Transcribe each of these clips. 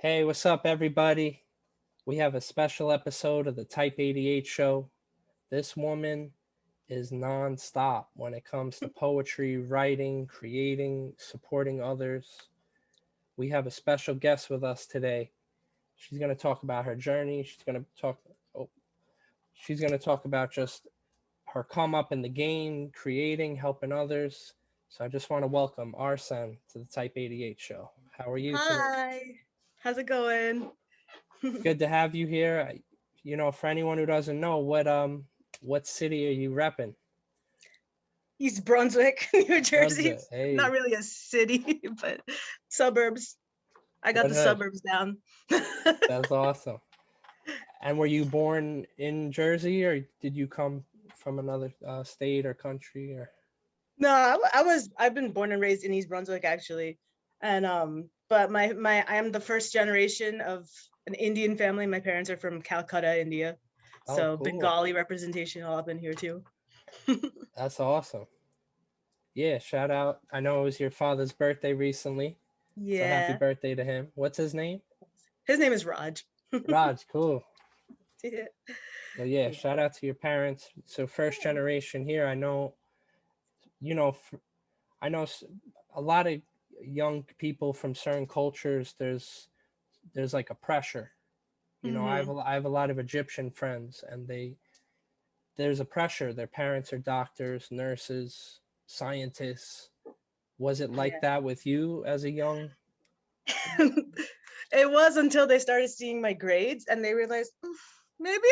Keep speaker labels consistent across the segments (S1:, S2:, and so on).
S1: Hey, what's up, everybody? We have a special episode of the Type 88 show. This woman is nonstop when it comes to poetry, writing, creating, supporting others. We have a special guest with us today. She's going to talk about her journey. Oh, she's going to talk about just her come up in the game, creating, helping others. So I just want to welcome R.Sen to the Type 88 show. How are you today?
S2: Hi, how's it going?
S1: It's good to have you here. For anyone who doesn't know, what city are you repping?
S2: East Brunswick, New Jersey.
S1: Brunswick.
S2: Not
S1: Hey,
S2: really a city, but suburbs. I got
S1: what
S2: the
S1: hood?
S2: suburbs down.
S1: That's awesome. And were you born in Jersey, or did you come from another state or country? Or
S2: No, I've been born and raised in East Brunswick actually, and but I am the first generation of an Indian family. My parents are from Calcutta, India,
S1: oh,
S2: so
S1: cool.
S2: Bengali representation all up in here too.
S1: That's awesome. Yeah, shout out. I know it was your father's birthday recently, so happy
S2: Yeah,
S1: birthday to him. What's his name?
S2: his name is Raj.
S1: Raj. Cool.
S2: Yeah.
S1: So yeah,
S2: Yeah.
S1: shout out to your parents. So first generation here. I know. You know, I know a lot of young people from certain cultures. There's like a pressure.
S2: Hmm.
S1: I have a lot of Egyptian friends, and there's a pressure. Their parents are doctors, nurses, scientists. Was it like
S2: Yeah.
S1: that with you as a young?
S2: It was until they started seeing my grades and they realized, "Oof, maybe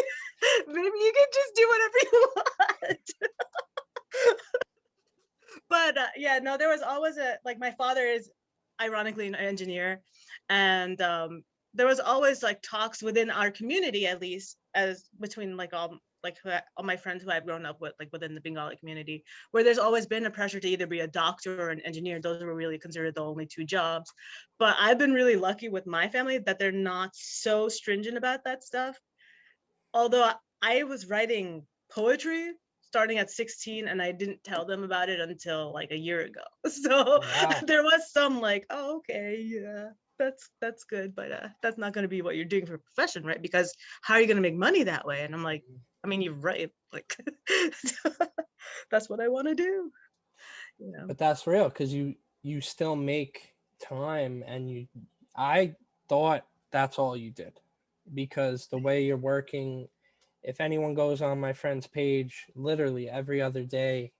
S2: maybe you can just do whatever you want." But yeah, no, there was always a like my father is ironically an engineer, and there was always like talks within our community, at least as between like all my friends who I've grown up with, like within the Bengali community, where there's always been a pressure to either be a doctor or an engineer. Those were really considered the only two jobs. But I've been really lucky with my family that they're not so stringent about that stuff. Although I was writing poetry starting at 16 and I didn't tell them about it until like a year ago. So
S1: Wow.
S2: there was some like, oh, okay, yeah, that's good, but that's not going to be what you're doing for a profession, right? Because how are you going to make money that way? And I'm like, I mean, you're right. Like that's what I want to do. Yeah.
S1: But that's real because you still make time, and I thought that's all you did, because the way you're working, if anyone goes on my friend's page literally every other day,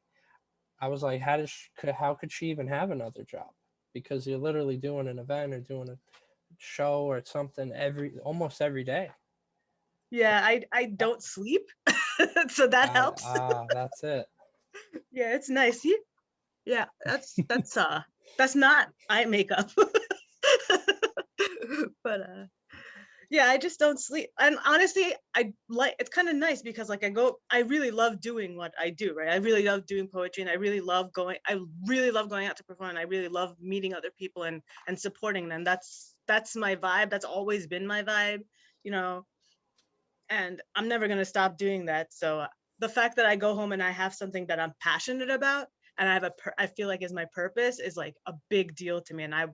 S1: I was like, how could she even have another job? Because you're literally doing an event or doing a show or something almost every day. So
S2: Yeah, I don't sleep. So that helps.
S1: that's it.
S2: Yeah, it's nice. Yeah, that's not eye makeup. But yeah, I just don't sleep. And honestly, I like it's kind of nice because like I really love doing what I do, right? I really love doing poetry and I really love going out to perform and I really love meeting other people and supporting them. That's my vibe. That's always been my vibe, you know, and I'm never going to stop doing that. So the fact that I go home and I have something that I'm passionate about and I feel like is my purpose is like a big deal to me, and I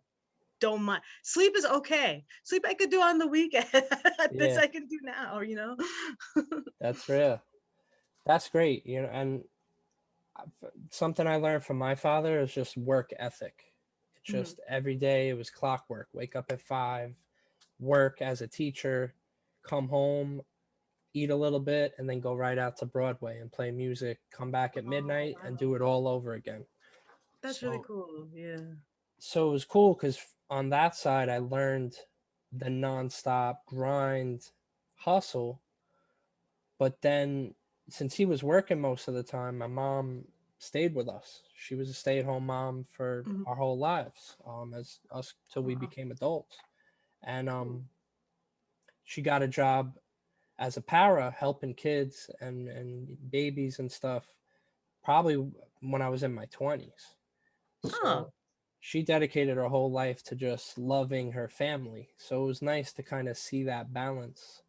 S2: don't mind. Sleep is okay. Sleep I could do on the weekend. This
S1: Yeah,
S2: I can do now, you know?
S1: that's real. That's great. And something I learned from my father is just work ethic. It's
S2: Mhm.
S1: just every day it was clockwork. Wake up at 5, work as a teacher, come home, eat a little bit, and then go right out to Broadway and play music. Come back at
S2: Oh,
S1: midnight and
S2: wow.
S1: do it all over again.
S2: That's really
S1: So
S2: cool. Yeah.
S1: so it was cool because on that side I learned the nonstop grind, hustle. But then, since he was working most of the time, my mom stayed with us. She was a stay-at-home mom for
S2: Mhm.
S1: our whole lives, as us till we
S2: Wow.
S1: became adults. And
S2: Cool.
S1: she got a job as a para helping kids and babies and stuff, probably when I was in my 20s.
S2: Oh.
S1: So she dedicated her whole life to just loving her family. So it was nice to kind of see that balance,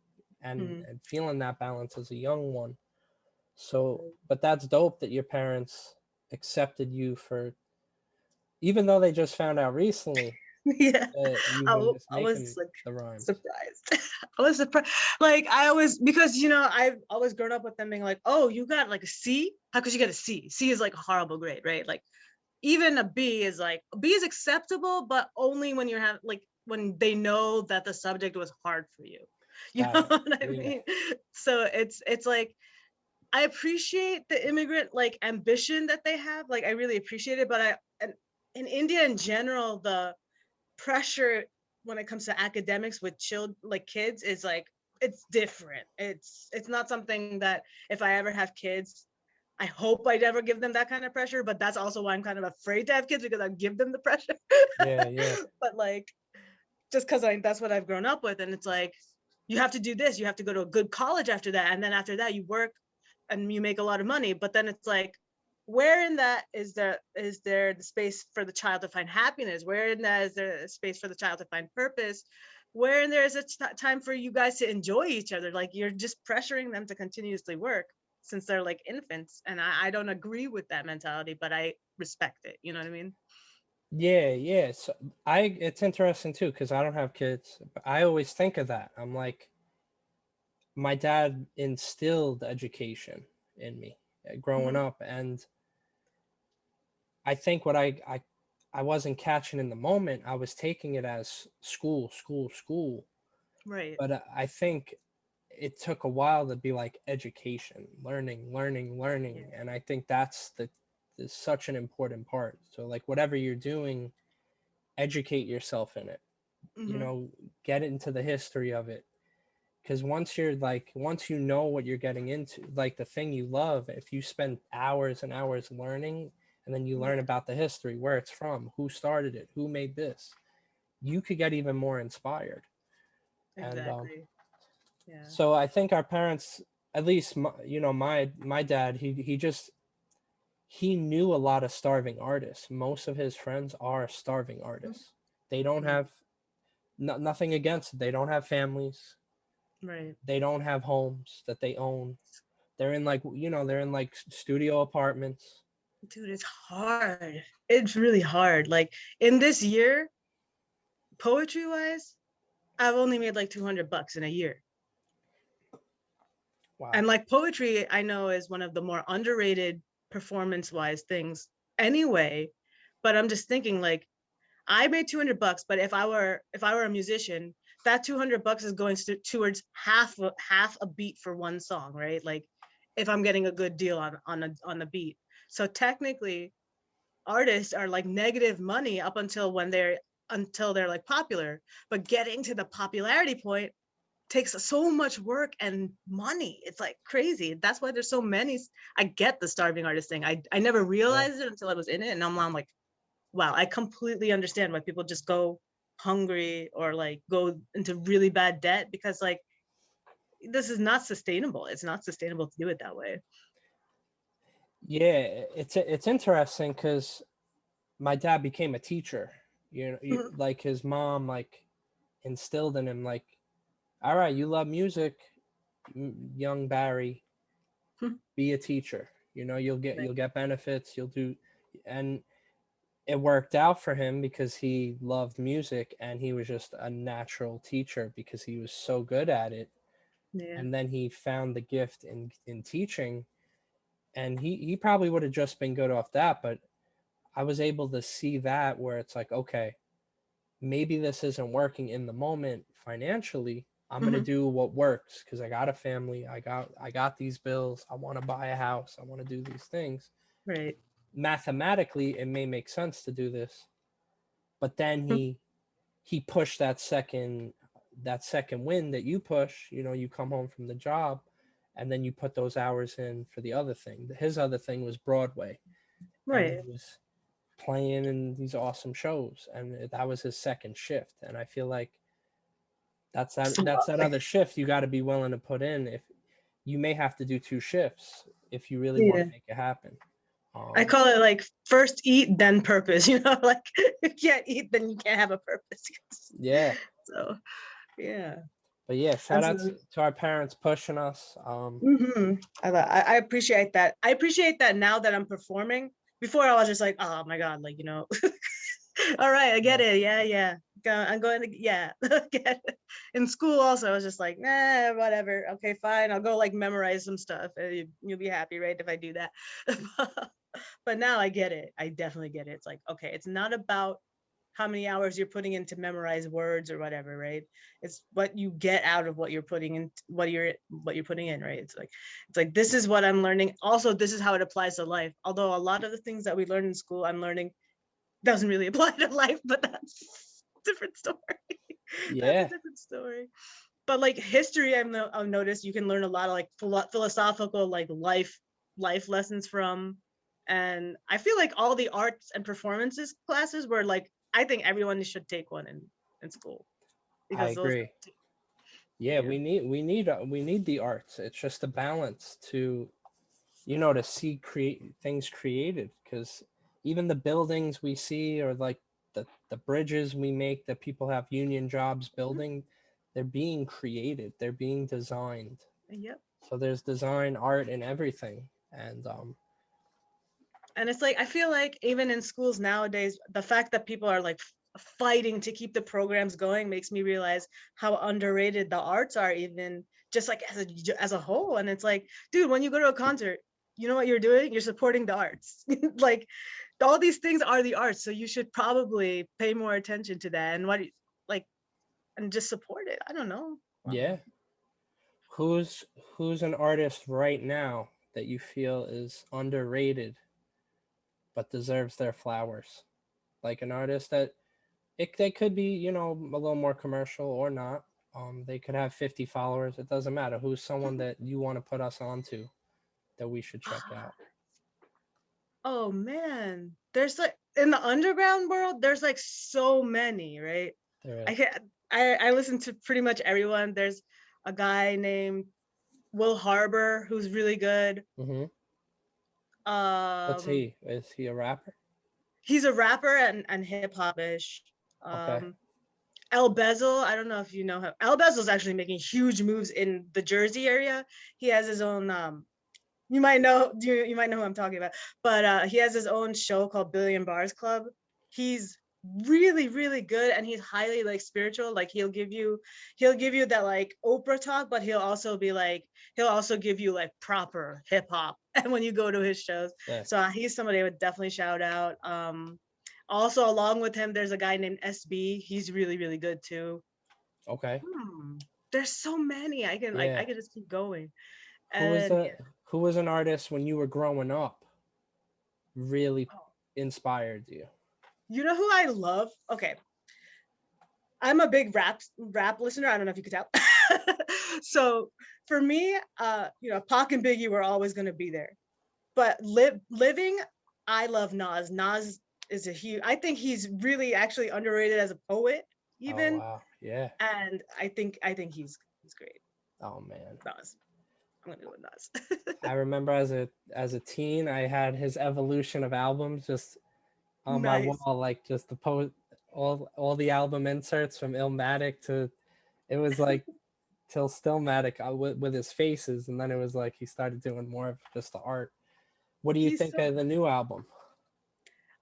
S2: Mhm.
S1: and feeling that balance as a young one. So, but that's dope that your parents accepted you for, even though they just found out recently.
S2: Yeah,
S1: You've been just
S2: I was
S1: making
S2: like
S1: the rhymes.
S2: surprised. I was surprised. Like I always, because I've always grown up with them being like, oh, you got like a C? How could you get a C? C is like a horrible grade, right? Like even a B is like, B is acceptable, but only when you have like when they know that the subject was hard for you. You
S1: Got
S2: know
S1: it.
S2: what I
S1: Yeah.
S2: mean? So it's like I appreciate the immigrant like ambition that they have. Like I really appreciate it, but and in India in general, the pressure when it comes to academics with children like kids is like it's different. It's not something that if I ever have kids, I hope I never give them that kind of pressure, but that's also why I'm kind of afraid to have kids because I give them the pressure.
S1: Yeah, yeah.
S2: But like just because that's what I've grown up with, and it's like you have to do this, you have to go to a good college after that, and then after that you work and you make a lot of money. But then it's like, where in that is there the space for the child to find happiness? Where in that is there a space for the child to find purpose? Where in there is a time for you guys to enjoy each other? Like you're just pressuring them to continuously work since they're like infants, and I don't agree with that mentality, but I respect it. You know what I mean?
S1: Yeah, yeah. So it's interesting too because I don't have kids. But I always think of that. I'm like, my dad instilled education in me growing
S2: Mhm.
S1: up, and I think what I wasn't catching in the moment, I was taking it as school, school, school.
S2: Right.
S1: But I think it took a while to be like education, learning, learning,
S2: Yeah.
S1: learning, and I think that's the is such an important part. So like whatever you're doing, educate yourself in it. You
S2: Hmm.
S1: know, get into the history of it. Because once you know what you're getting into, like the thing you love, if you spend hours and hours learning, and then you learn
S2: Yeah.
S1: about the history, where it's from, who started it, who made this, you could get even more inspired. And
S2: Exactly. Yeah.
S1: so I think our parents, at least my dad, he knew a lot of starving artists. Most of his friends are starving artists. They don't
S2: Mhm.
S1: have nothing against it. They don't have families.
S2: Right.
S1: They don't have homes that they own. They're in like studio apartments.
S2: Dude, it's hard. It's really hard. Like in this year, poetry wise, I've only made like $200 in a year.
S1: Wow.
S2: And like poetry, I know is one of the more underrated performance wise things anyway. But I'm just thinking like I made $200, but if I were a musician, that $200 is going towards half a beat for one song, right? Like if I'm getting a good deal on the beat. So technically artists are like negative money up until they're like popular, but getting to the popularity point takes so much work and money. It's like crazy. That's why there's so many. I get the starving artist thing. I never
S1: Yeah.
S2: realized it until I was in it, and I'm like, wow, I completely understand why people just go hungry or like go into really bad debt, because like this is not sustainable. It's not sustainable to do it that way.
S1: Yeah, it's interesting because my dad became a teacher.
S2: Mhm.
S1: Like his mom like instilled in him like, all right, you love music, young Barry, be a teacher. You'll
S2: Right.
S1: get benefits. You'll do, and it worked out for him because he loved music and he was just a natural teacher because he was so good at it.
S2: Yeah.
S1: And then he found the gift in teaching, and he probably would have just been good off that, but I was able to see that where it's like, okay, maybe this isn't working in the moment financially. I'm going to
S2: Hmm.
S1: do what works because I got a family, I got these bills, I want to buy a house, I want to do these things.
S2: Right.
S1: Mathematically it may make sense to do this, but then he pushed that second win that you push. You come home from the job and then you put those hours in for the other thing. His other thing was Broadway, and he
S2: Right.
S1: was playing in these awesome shows, and that was his second shift. And I feel like that's that other shift you got to be willing to put in. If you may have to do two shifts if you really want
S2: Yeah.
S1: to make it happen.
S2: I call it like first eat, then purpose, like if you can't eat, then you can't have a purpose.
S1: Yeah,
S2: So yeah.
S1: but yeah, shout
S2: That's
S1: out to our parents pushing us.
S2: I appreciate that. I appreciate that now that I'm performing. Before I was just like, oh my God, like, All right, I get
S1: Yeah.
S2: it. Yeah. I'm going to, yeah. Get it. In school also, I was just like, nah, whatever. Okay, fine. I'll go like memorize some stuff. You'll be happy, right? If I do that. But now I get it. I definitely get it. It's like, okay, it's not about how many hours you're putting in to memorize words or whatever, right? It's what you get out of what you're putting in, what you're putting in, right? It's like this is what I'm learning. Also, this is how it applies to life. Although a lot of the things that we learn in school, I'm learning doesn't really apply to life, but that's a different story. That's a
S1: Yeah,
S2: different story. But like history, I've noticed you can learn a lot of like philosophical like life lessons from. And I feel like all the arts and performances classes were like, I think everyone should take one in school
S1: I
S2: because those,
S1: agree. Yeah,
S2: yeah.
S1: we need the arts. It's just a balance to, to see create things created, because even the buildings we see, or like the bridges we make that people have union jobs
S2: Mhm.
S1: building, they're being created, they're being designed.
S2: Yep.
S1: So there's design, art, and everything. And
S2: And it's like I feel like even in schools nowadays, the fact that people are like fighting to keep the programs going makes me realize how underrated the arts are, even just like as a whole. And it's like, dude, when you go to a concert, you know what you're doing? You're supporting the arts. Like all these things are the arts, so you should probably pay more attention to that and like and just support it. I don't know.
S1: yeah, who's who's an artist right now that you feel is underrated but deserves their flowers? Like an artist that they could be, a little more commercial or not. They could have 50 followers. It doesn't matter. Who's someone that you want to put us onto that we should check out?
S2: Oh man, there's like in the underground world, there's like so many, right?
S1: There
S2: I
S1: is.
S2: can I listen to pretty much everyone. There's a guy named Will Harbor who's really good.
S1: Mm-hmm. What's
S2: Um,
S1: he? Is he a rapper?
S2: he's a rapper and hip hop ish.
S1: Okay.
S2: Um, El Bezel, I don't know if you know him. El Bezel's actually making huge moves in the Jersey area. He has his own you might know who I'm talking about, but he has his own show called Billion Bars Club. He's really really good, and he's highly like spiritual. Like he'll give you that like Oprah talk, but he'll also give you like proper hip hop and when you go to his shows.
S1: Sick.
S2: So he's somebody I would definitely shout out. Also along with him there's a guy named SB. He's really really good too.
S1: Okay.
S2: Hmm. There's so many.
S1: Yeah.
S2: I can just keep going.
S1: Who was
S2: And
S1: a who was an artist when you were growing up really
S2: yeah.
S1: inspired you?
S2: You know who I love? Okay, I'm a big rap listener. I don't know if you could tell. So for me, Pac and Biggie were always gonna be there. But living, I love Nas. Nas is a huge. I think he's really actually underrated as a poet,
S1: Oh
S2: even.
S1: wow. Yeah.
S2: And I think he's great.
S1: Oh man.
S2: Nas. I'm gonna go with Nas.
S1: I remember as a teen, I had his evolution of albums just on my
S2: Nice.
S1: wall, like just the all the album inserts from Illmatic to, it was like, till Stillmatic, with his faces, and then it was like he started doing more of just the art. What do you
S2: He's
S1: think
S2: so.
S1: of the new album?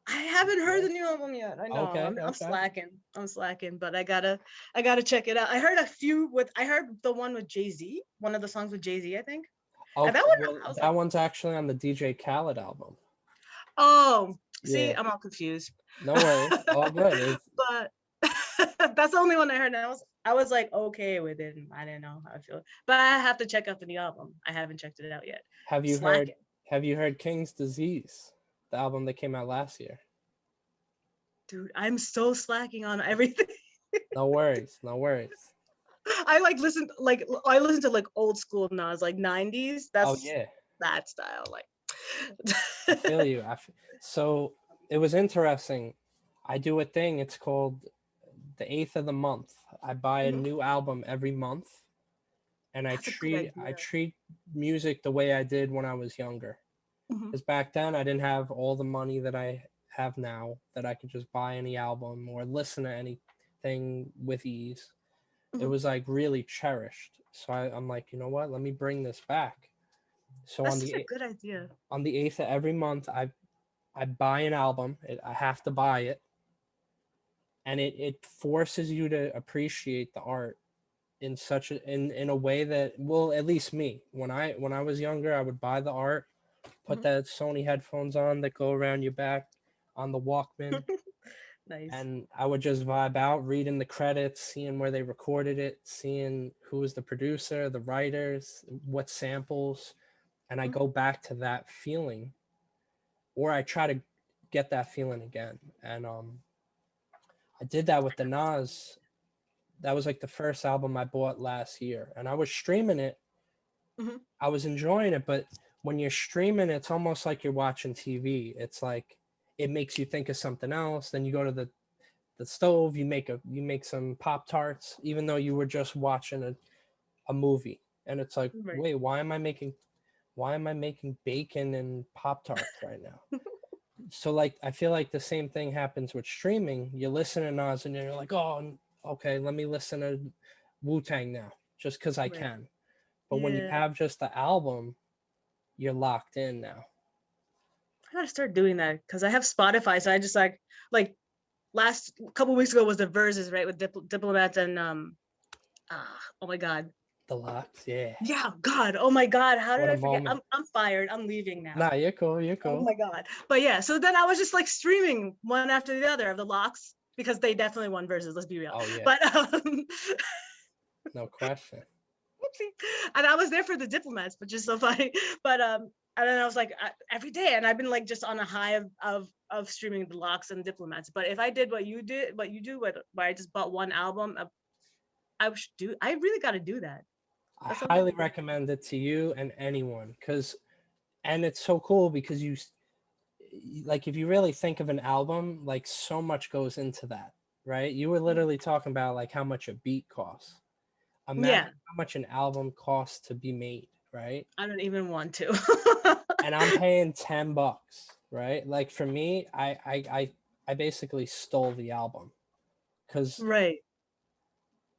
S2: I haven't heard
S1: Yeah.
S2: the new album yet. I know
S1: Okay.
S2: I'm
S1: Okay.
S2: slacking. I'm slacking, but I gotta check it out. I heard a few with. I heard the one with Jay-Z, one of the songs with Jay-Z, I think. And that
S1: Okay.
S2: one,
S1: Well,
S2: I was
S1: that
S2: like,
S1: one's actually on the DJ Khaled album.
S2: oh, see,
S1: Yeah.
S2: I'm all confused.
S1: No worries. All good. It's
S2: But that's the only one I heard, and I was like okay with it. And I didn't know how I feel, but I have to check out the new album. I haven't checked it out yet.
S1: have you heard
S2: Slacking,
S1: have you heard King's Disease, the album that came out last year?
S2: dude. I'm so slacking on everything.
S1: No worries. No worries.
S2: I listen to like old school Nas, like 90s.
S1: Oh
S2: That's
S1: yeah.
S2: that style, like.
S1: I feel you. So it was interesting. I do a thing. It's called the 8th of the month. I buy a
S2: Mhm.
S1: new album every month, and I
S2: That's a good idea.
S1: treat music the way I did when I was younger.
S2: Mhm,
S1: Because back then I didn't have all the money that I have now, that I could just buy any album or listen to anything with ease. It
S2: mhm.
S1: was like really cherished. So I'm like, you know what? Let me bring this back. So
S2: That's such a good idea.
S1: on the 8th of every month, I buy an album. I have to buy it, and it forces you to appreciate the art in such a in a way that, well, at least me, when I was younger, I would buy the art, put
S2: Mhm.
S1: that Sony headphones on that go around your back on the Walkman,
S2: Nice.
S1: and I would just vibe out, reading the credits, seeing where they recorded it, seeing who was the producer, the writers, what samples, and I
S2: Mhm.
S1: go back to that feeling, or I try to get that feeling again. And I did that with the Nas. That was like the first album I bought last year, and I was streaming it.
S2: Mhm.
S1: I was enjoying it, but when you're streaming, it's almost like you're watching TV. It's like it makes you think of something else. Then you go to the stove, you make some Pop Tarts, even though you were just watching a movie. And it's like,
S2: Right.
S1: wait, why am I making bacon and Pop Tarts right now? So like I feel like the same thing happens with streaming. You listen to Nas and you're like, oh, okay, let me listen to Wu-Tang now, just because I
S2: Right.
S1: can. But when you
S2: Yeah.
S1: have just the album, you're locked in now.
S2: I gotta start doing that because I have Spotify. So I just like last couple weeks ago was the verses, right, with diplomats and oh my god.
S1: Deluxe, yeah.
S2: Yeah, God. Oh my God. How did
S1: What a
S2: I forget?
S1: moment.
S2: I'm fired. I'm leaving now.
S1: Nah, you're cool, you're
S2: Oh
S1: cool.
S2: my God. But yeah, so then I was just like streaming one after the other of the locks because they definitely won versus, let's be real.
S1: Oh yeah,
S2: But
S1: no question.
S2: and I was there for the diplomats, but just so funny. But and then I was like every day, and I've been like just on a high of streaming the locks and diplomats. But if I did what you did, what you do, where I just bought one album, I should do. I really got to do that.
S1: I
S2: That's something
S1: highly
S2: to do.
S1: recommend it to you and anyone, because and it's so cool because like if you really think of an album, like so much goes into that, right? You were literally talking about like how much a beat costs.
S2: Yeah,
S1: Imagine how much an album costs to be made, right?
S2: I don't even want to.
S1: And I'm paying $10, right? Like for me, I basically stole the album, because
S2: Right.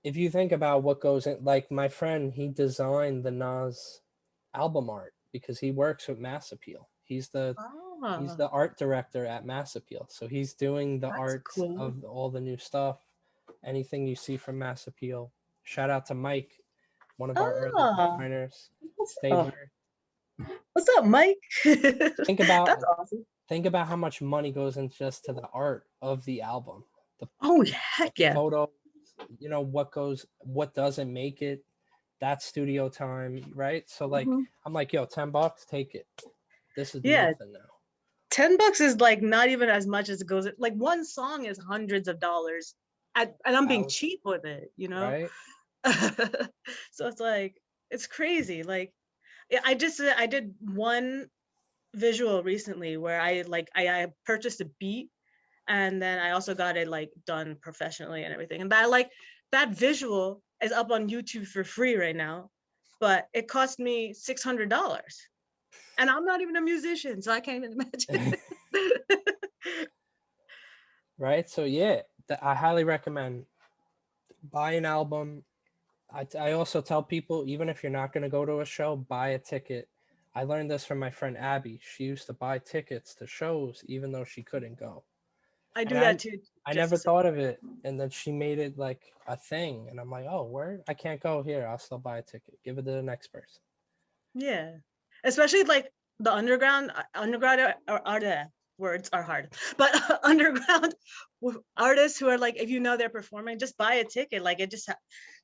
S1: if you think about what goes in, like my friend, he designed the Nas album art because he works with Mass Appeal. He's
S2: Oh,
S1: the art director at Mass Appeal, so he's doing the
S2: that's
S1: arts
S2: cool.
S1: of all the new stuff, anything you see from Mass Appeal. Shout out to Mike, one of our early
S2: Oh,
S1: designers.
S2: what's
S1: Stay
S2: up?
S1: here.
S2: What's up, Mike?
S1: Think about
S2: That's awesome.
S1: think about how much money goes into just to the art of the album,
S2: Oh,
S1: the
S2: heck yeah.
S1: photos, what doesn't make it, that studio time, right? So like
S2: Mhm.
S1: I'm like, yo, $10, take it. This is
S2: Yeah,
S1: nothing now,
S2: $10 is like not even as much as it goes. Like one song is hundreds of dollars, and I'm being
S1: thousands,
S2: cheap with it, you know.
S1: right?
S2: So it's like it's crazy. Like yeah, I did one visual recently where I purchased a beat and then I also got it like done professionally and everything. And that visual is up on YouTube for free right now, but it cost me $600. And I'm not even a musician, so I can't even imagine.
S1: Right? So yeah, I highly recommend buy an album. I also tell people, even if you're not going to go to a show, buy a ticket. I learned this from my friend Abby. She used to buy tickets to shows even though she couldn't go.
S2: I
S1: And
S2: do that too,
S1: I
S2: just to
S1: never thought of
S2: support.
S1: it, and then she made it like a thing, and I'm like, oh, where I can't go here. I'll still buy a ticket. Give it to the next person.
S2: Yeah, especially like the underground are the words are hard, but underground artists who are like, if you know they're performing, just buy a ticket. Like it just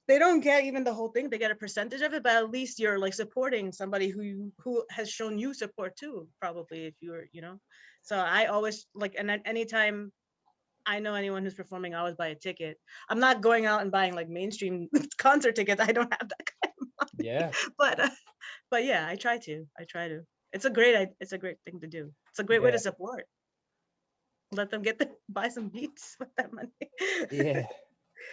S2: they don't get even the whole thing; they get a percentage of it, but at least you're like supporting somebody who has shown you support too. Probably if you're, you know. So I always like, and at anytime I know anyone who's performing, I always buy a ticket. I'm not going out and buying like mainstream concert tickets. I don't have that kind of money,
S1: Yeah,
S2: but yeah, I try to. I try to. It's a great thing to do. It's a great way to
S1: yeah,
S2: support. Let them get the buy some beats with that money.
S1: yeah.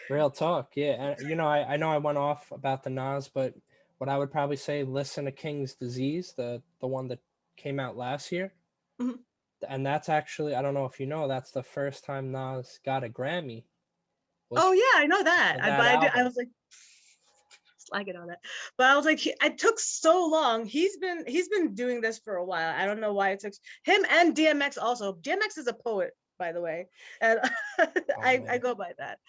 S1: Real talk. Yeah, and I know I went off about the Nas, but what I would probably say, listen to King's Disease, the one that came out last year,
S2: Mhm.
S1: and that's actually, I don't know if you know, that's the first time Nas got a Grammy was
S2: Oh yeah, I know that.
S1: for
S2: But
S1: that
S2: I
S1: album.
S2: was like slacking on it. But I was like, it took so long. He's been doing this for a while. I don't know why it took him and DMX also. DMX is a poet. by the way, and
S1: Oh
S2: I
S1: man,
S2: go by that.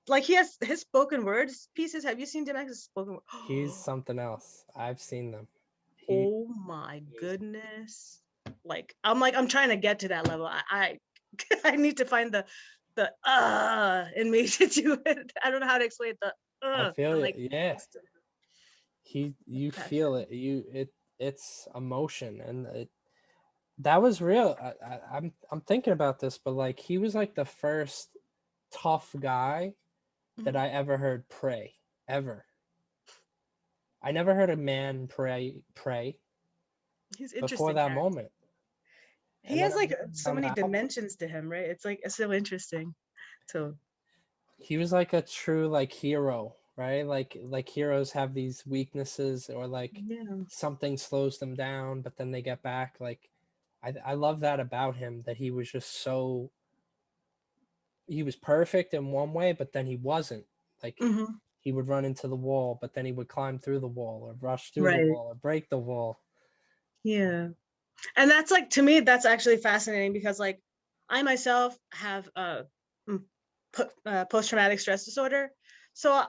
S2: Like he has his spoken words pieces. Have you seen Demax's spoken word?
S1: he's something else. I've seen them. He
S2: Oh my
S1: is.
S2: goodness. Like I'm trying to get to that level. I I need to find the in me to do it. I don't know how to explain the
S1: I feel
S2: and
S1: it.
S2: like
S1: Yeah, you
S2: passion.
S1: feel it. It's emotion, and that was real. I'm thinking about this, but like he was like the first tough guy that
S2: Mhm.
S1: I ever heard pray ever. I never heard a man pray
S2: He's
S1: before
S2: interesting
S1: that
S2: character.
S1: moment.
S2: He
S1: And then
S2: has
S1: I
S2: like
S1: learned
S2: so many
S1: about
S2: dimensions to him, right? It's like it's so interesting. So
S1: he was like a true like hero, right? Like heroes have these weaknesses or like
S2: yeah.
S1: something slows them down, but then they get back. Like I love that about him that he was just so he was perfect in one way, but then he wasn't. Like
S2: Hmm.
S1: he would run into the wall, but then he would climb through the wall or rush through the
S2: Right.
S1: wall or break the wall.
S2: Yeah. And that's like to me that's actually fascinating because like I myself have post traumatic stress disorder. So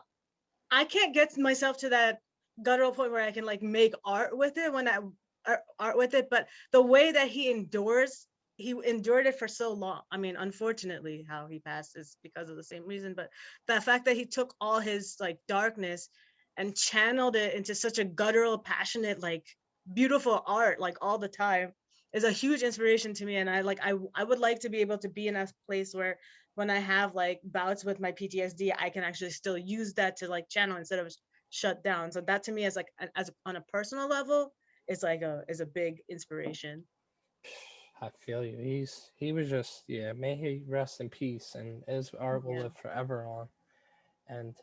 S2: I can't get myself to that guttural point where I can like make art with it art with it, but the way that he endured it for so long. I mean, unfortunately, how he passed is because of the same reason, but the fact that he took all his like darkness and channeled it into such a guttural, passionate, like beautiful art, like all the time, is a huge inspiration to me. And I would like to be able to be in a place where when I have like bouts with my PTSD, I can actually still use that to like channel instead of shut down. So that to me is like as on a personal level is a big inspiration.
S1: I feel you. He was just yeah. May he rest in peace, and his art will
S2: Yeah.
S1: live forever on. And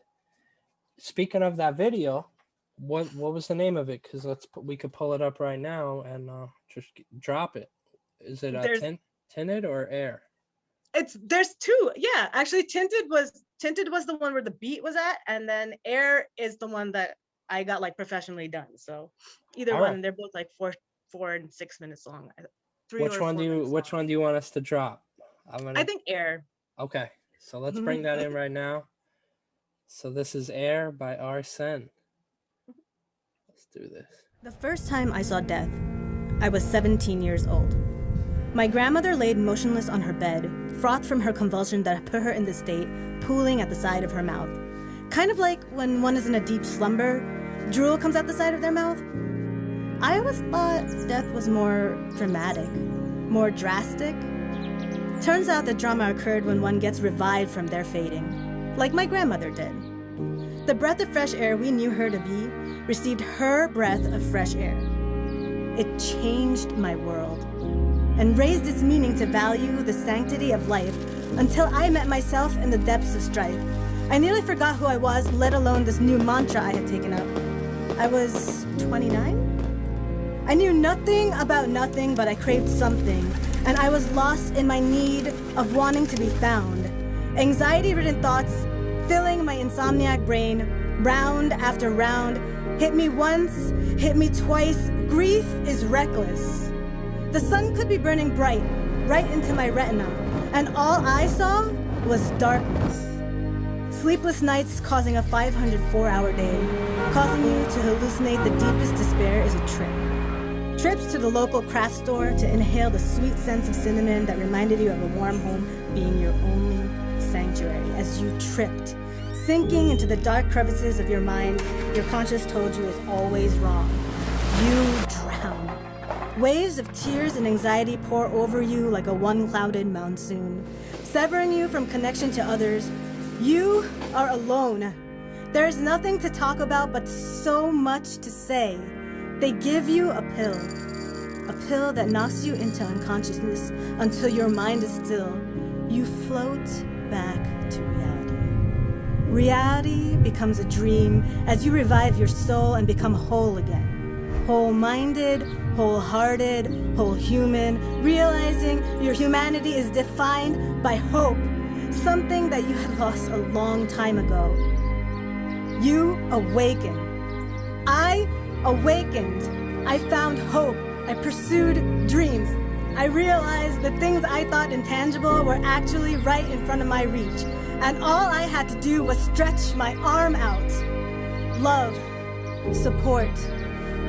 S1: speaking of that video, what was the name of it? Because we could pull it up right now and just drop it. Is it
S2: There's
S1: tinted or air?
S2: there's two. Yeah, actually tinted was the one where the beat was at, and then air is the one that I got like professionally done. So either
S1: All right.
S2: one, they're both like 4 and 6 minutes long. 3 or 4 minutes
S1: Which
S2: long.
S1: one do you want us to drop? I'm
S2: I
S1: gonna
S2: think air.
S1: okay. So let's bring that in right now. So this is Air by R.Sen. Let's do this.
S3: The first time I saw death, I was 17 years old. My grandmother laid motionless on her bed, frothed from her convulsion that put her in the state, pooling at the side of her mouth. Kind of like when one is in a deep slumber, drool comes out the side of their mouth. I always thought death was more dramatic, more drastic. Turns out the drama occurred when one gets revived from their fading, like my grandmother did. The breath of fresh air we knew her to be received her breath of fresh air. It changed my world and raised its meaning to value the sanctity of life until I met myself in the depths of strife. I nearly forgot who I was, let alone this new mantra I had taken up. I was 29? I knew nothing about nothing, but I craved something, and I was lost in my need of wanting to be found. Anxiety-ridden thoughts filling my insomniac brain, round after round, hit me once, hit me twice. Grief is reckless. The sun could be burning bright, right into my retina, and all I saw was darkness. Sleepless nights causing a 504-hour day, causing you to hallucinate the deepest despair is a trip. Trips to the local craft store to inhale the sweet scents of cinnamon that reminded you of a warm home being your only sanctuary as you tripped, sinking into the dark crevices of your mind your conscience told you is always wrong. You drown. Waves of tears and anxiety pour over you like a one-clouded monsoon, severing you from connection to others. You are alone. There is nothing to talk about but so much to say. They give you a pill that knocks you into unconsciousness until your mind is still. You float back to reality. Reality becomes a dream as you revive your soul and become whole again. Whole-minded, wholehearted, whole human, realizing your humanity is defined by hope, something that you had lost a long time ago. You awaken. I awakened. I found hope. I pursued dreams. I realized the things I thought intangible were actually right in front of my reach, and all I had to do was stretch my arm out. Love, support,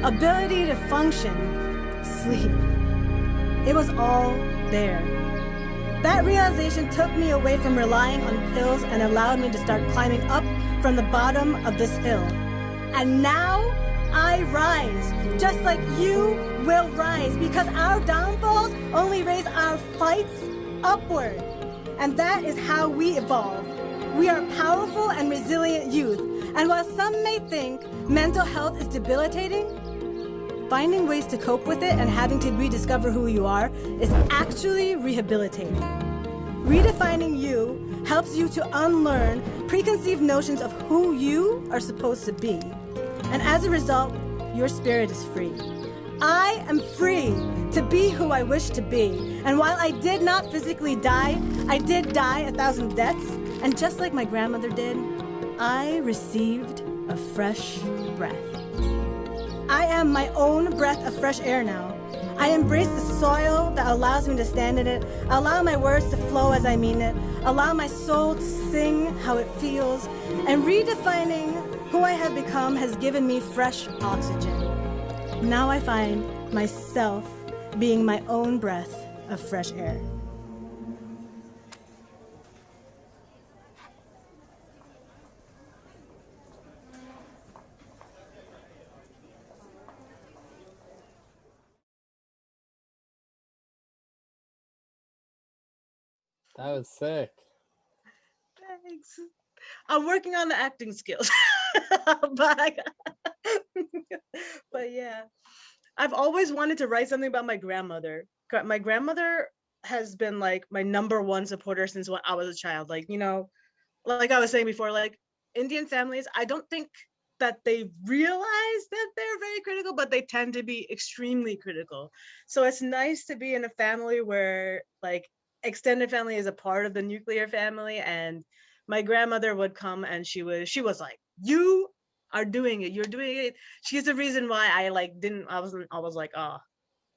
S3: ability to function, sleep. It was all there. That realization took me away from relying on pills and allowed me to start climbing up from the bottom of this hill. And now I rise, just like you will rise, because our downfalls only raise our fights upward. And that is how we evolve. We are powerful and resilient youth. And while some may think mental health is debilitating, finding ways to cope with it and having to rediscover who you are is actually rehabilitating. Redefining you helps you to unlearn preconceived notions of who you are supposed to be. And as a result, your spirit is free. I am free to be who I wish to be. And while I did not physically die, I did die 1,000 deaths. And just like my grandmother did, I received a fresh breath. I am my own breath of fresh air now. I embrace the soil that allows me to stand in it, allow my words to flow as I mean it, allow my soul to sing how it feels, and redefining who I have become has given me fresh oxygen. Now I find myself being my own breath of fresh air.
S1: That was sick.
S2: Thanks. I'm working on the acting skills. but but yeah. I've always wanted to write something about my grandmother. My grandmother has been like my #1 supporter since when I was a child. Like, you know, like I was saying before, like Indian families, I don't think that they realize that they're very critical, but they tend to be extremely critical. So it's nice to be in a family where like extended family is a part of the nuclear family. And my grandmother would come and she was like, you are doing it. You're doing it. She's the reason why I like I wasn't always like, oh,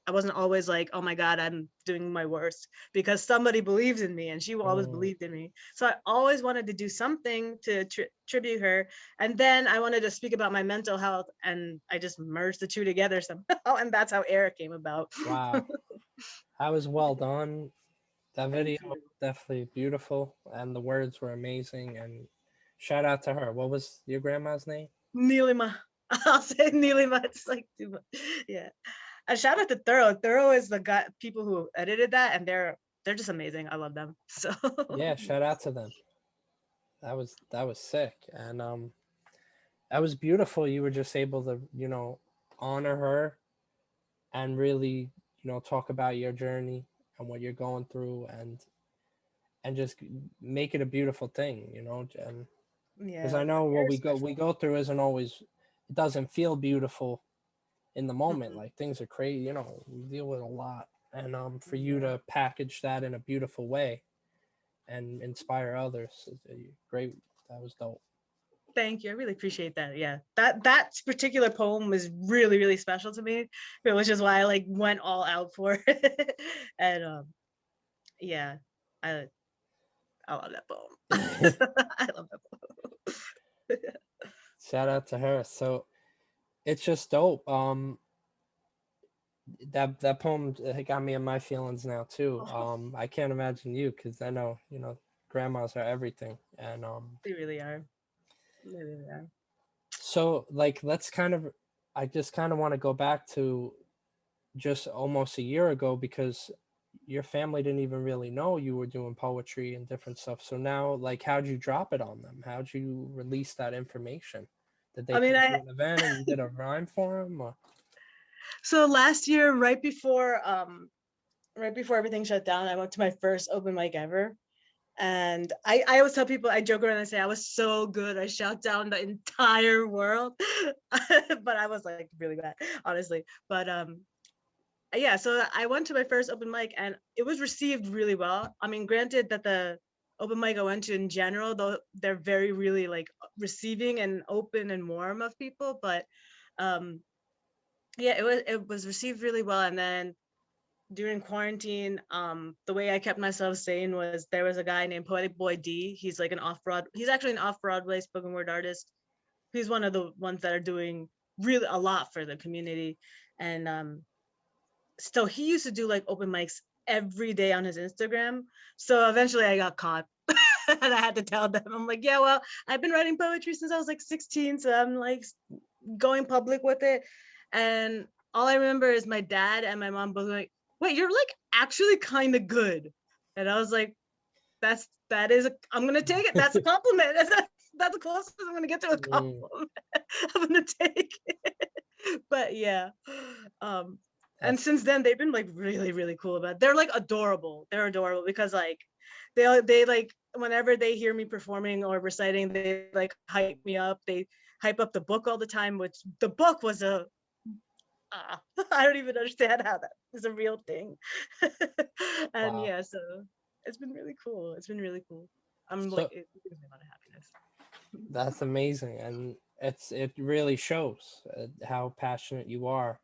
S2: I wasn't always like, oh my God, I'm doing my worst, because somebody believes in me and she always believed in me. So I always wanted to do something to tribute her. And then I wanted to speak about my mental health, and I just merged the two together somehow. And that's how Eric came about.
S1: Wow. That was well done. That
S2: Thank
S1: video
S2: you.
S1: was definitely beautiful, and the words were amazing. And shout out to her. What was your grandma's name?
S2: Neelima. I'll say Neelima. It's like too much. Yeah. And shout out to Thorough. Thorough is the guy, people who edited that, and they're just amazing. I love them. So
S1: Yeah, shout out to them. That was sick. And that was beautiful. You were just able to, you know, honor her and really, you know, talk about your journey and what you're going through, and just make it a beautiful thing, you know. And because
S2: yeah.
S1: I know what
S2: Very
S1: we
S2: special.
S1: go through isn't always, it doesn't feel beautiful in the moment.
S2: Mhm.
S1: Like things are crazy, you know, we deal with a lot. And for you
S2: Yeah.
S1: to package that in a beautiful way and inspire others is great. That was dope.
S2: Thank you. I really appreciate that. Yeah. That particular poem is really, really special to me, which is why I like went all out for it. And yeah, I I love that poem. I love that poem.
S1: Shout out to her. So it's just dope. That poem got me in my feelings now too. I can't imagine you, because I know, you know, grandmas are everything. And
S2: They really are. They really are.
S1: so like let's kind of, I just kind of want to go back to just almost a year ago, because your family didn't even really know you were doing poetry and different stuff. So now, like, how'd you drop it on them? How'd you release that information? Did they
S2: I mean,
S1: come to an event and you did a rhyme for them? Or?
S2: so last year, right before everything shut down, I went to my first open mic ever. And I always tell people, I joke around and say I was so good, I shut down the entire world. But I was like really bad, honestly. But yeah, so I went to my first open mic and it was received really well. I mean, granted that the open mic I went to in general, though, they're very really like receiving and open and warm of people, but yeah, it was received really well. And then during quarantine, the way I kept myself sane was there was a guy named Poetic Boy D. He's like he's actually an off-Broadway spoken word artist. He's one of the ones that are doing really a lot for the community. And so he used to do like open mics every day on his Instagram. So eventually I got caught. And I had to tell them, I'm like, yeah, well, I've been writing poetry since I was like 16. So I'm like going public with it. And all I remember is my dad and my mom both like, wait, you're like actually kind of good. And I was like, I'm gonna take it. That's a compliment. That's the closest I'm gonna get to a compliment. I'm gonna take it. But yeah. And since then they've been like really, really cool about it. They're like adorable. They're adorable because like they like whenever they hear me performing or reciting, they like hype me up. They hype up the book all the time, which the book was I don't even understand how that is a real thing. And
S1: Wow.
S2: yeah, so it's been really cool. It's been really cool. I'm
S1: So
S2: like, it gives me a lot of happiness.
S1: that's amazing, and it really shows how passionate you are.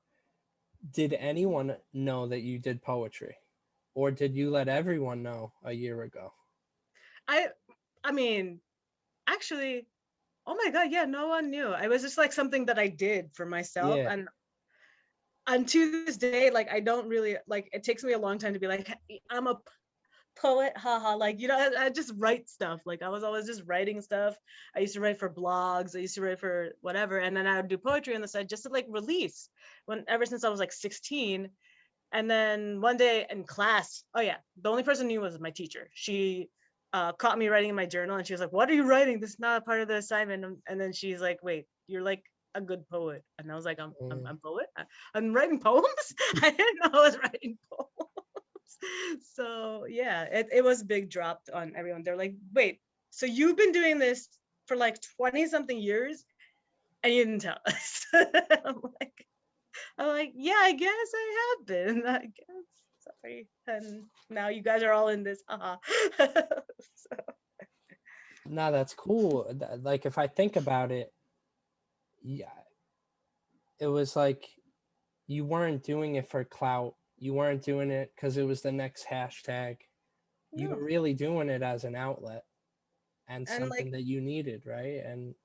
S1: Did anyone know that you did poetry, or did you let everyone know a year ago?
S2: I mean, actually, oh my God, yeah, no one knew. I was just like something that I did for myself.
S1: Yeah.
S2: And to this day, like I don't really like it takes me a long time to be like, I'm a poet, haha. Like, you know, I just write stuff. Like I was always just writing stuff. I used to write for blogs, I used to write for whatever. And then I would do poetry on the side just to like release ever since I was like 16. And then one day in class, oh yeah, the only person who knew was my teacher. She caught me writing in my journal and she was like, what are you writing? This is not a part of the assignment. And then she's like, wait, you're like a good poet. And I was like, I'm poet? I'm writing poems? I didn't know I was writing poems. So yeah, it was a big drop on everyone. They're like, wait, so you've been doing this for like 20 something years and you didn't tell us. I'm like, yeah, I guess I have been. I guess. Sorry. And now you guys are all in this. So,
S1: No, that's cool. Like if I think about it, yeah, it was like you weren't doing it for clout. You weren't doing it because it was the next hashtag. You were
S2: no.
S1: really doing it as an outlet and
S2: And like,
S1: something that you needed, right? And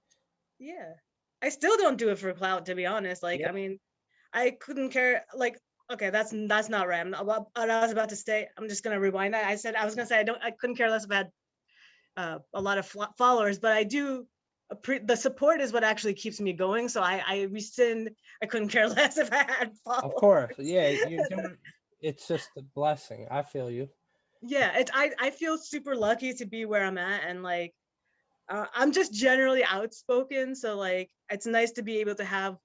S2: yeah. I still don't do it for clout, to be honest. Like,
S1: yeah,
S2: I mean, I couldn't care. Like, okay, that's not right. What I was about to say, I'm just gonna rewind that. I was gonna say I couldn't care less if I had a lot of followers, but I do. The support is what actually keeps me going. So I rescind. I couldn't care less if I had
S1: of
S2: followers.
S1: course. Yeah, you're doing it's just a blessing. I feel you.
S2: Yeah, I feel super lucky to be where I'm at, and like I'm just generally outspoken. So like it's nice to be able to have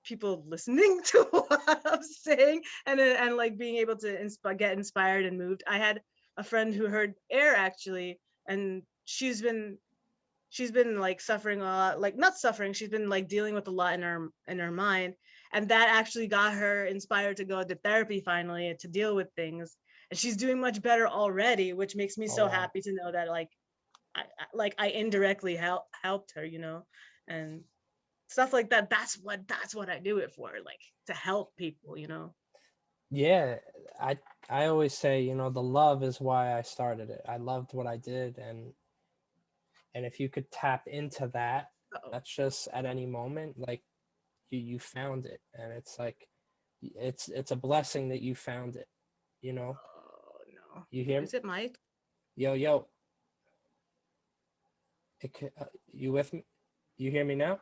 S2: people listening to what I'm saying and like being able to get inspired and moved. I had a friend who heard air actually, and she's been like suffering a lot, like not suffering, she's been like dealing with a lot in her mind, and that actually got her inspired to go to therapy finally to deal with things, and she's doing much better already, which makes me
S1: Oh
S2: so
S1: wow.
S2: happy to know that like I indirectly helped her, and stuff like that. That's what I do it for, like to help people.
S1: Yeah, I always say, the love is why I started it. I loved what I did, and if you could tap into that,
S2: Uh-oh.
S1: that's just at any moment, like you found it, and it's like it's a blessing that you found it, you know.
S2: Oh no.
S1: You hear me?
S2: Is it Mike?
S1: Yo yo, you with me? You hear me now?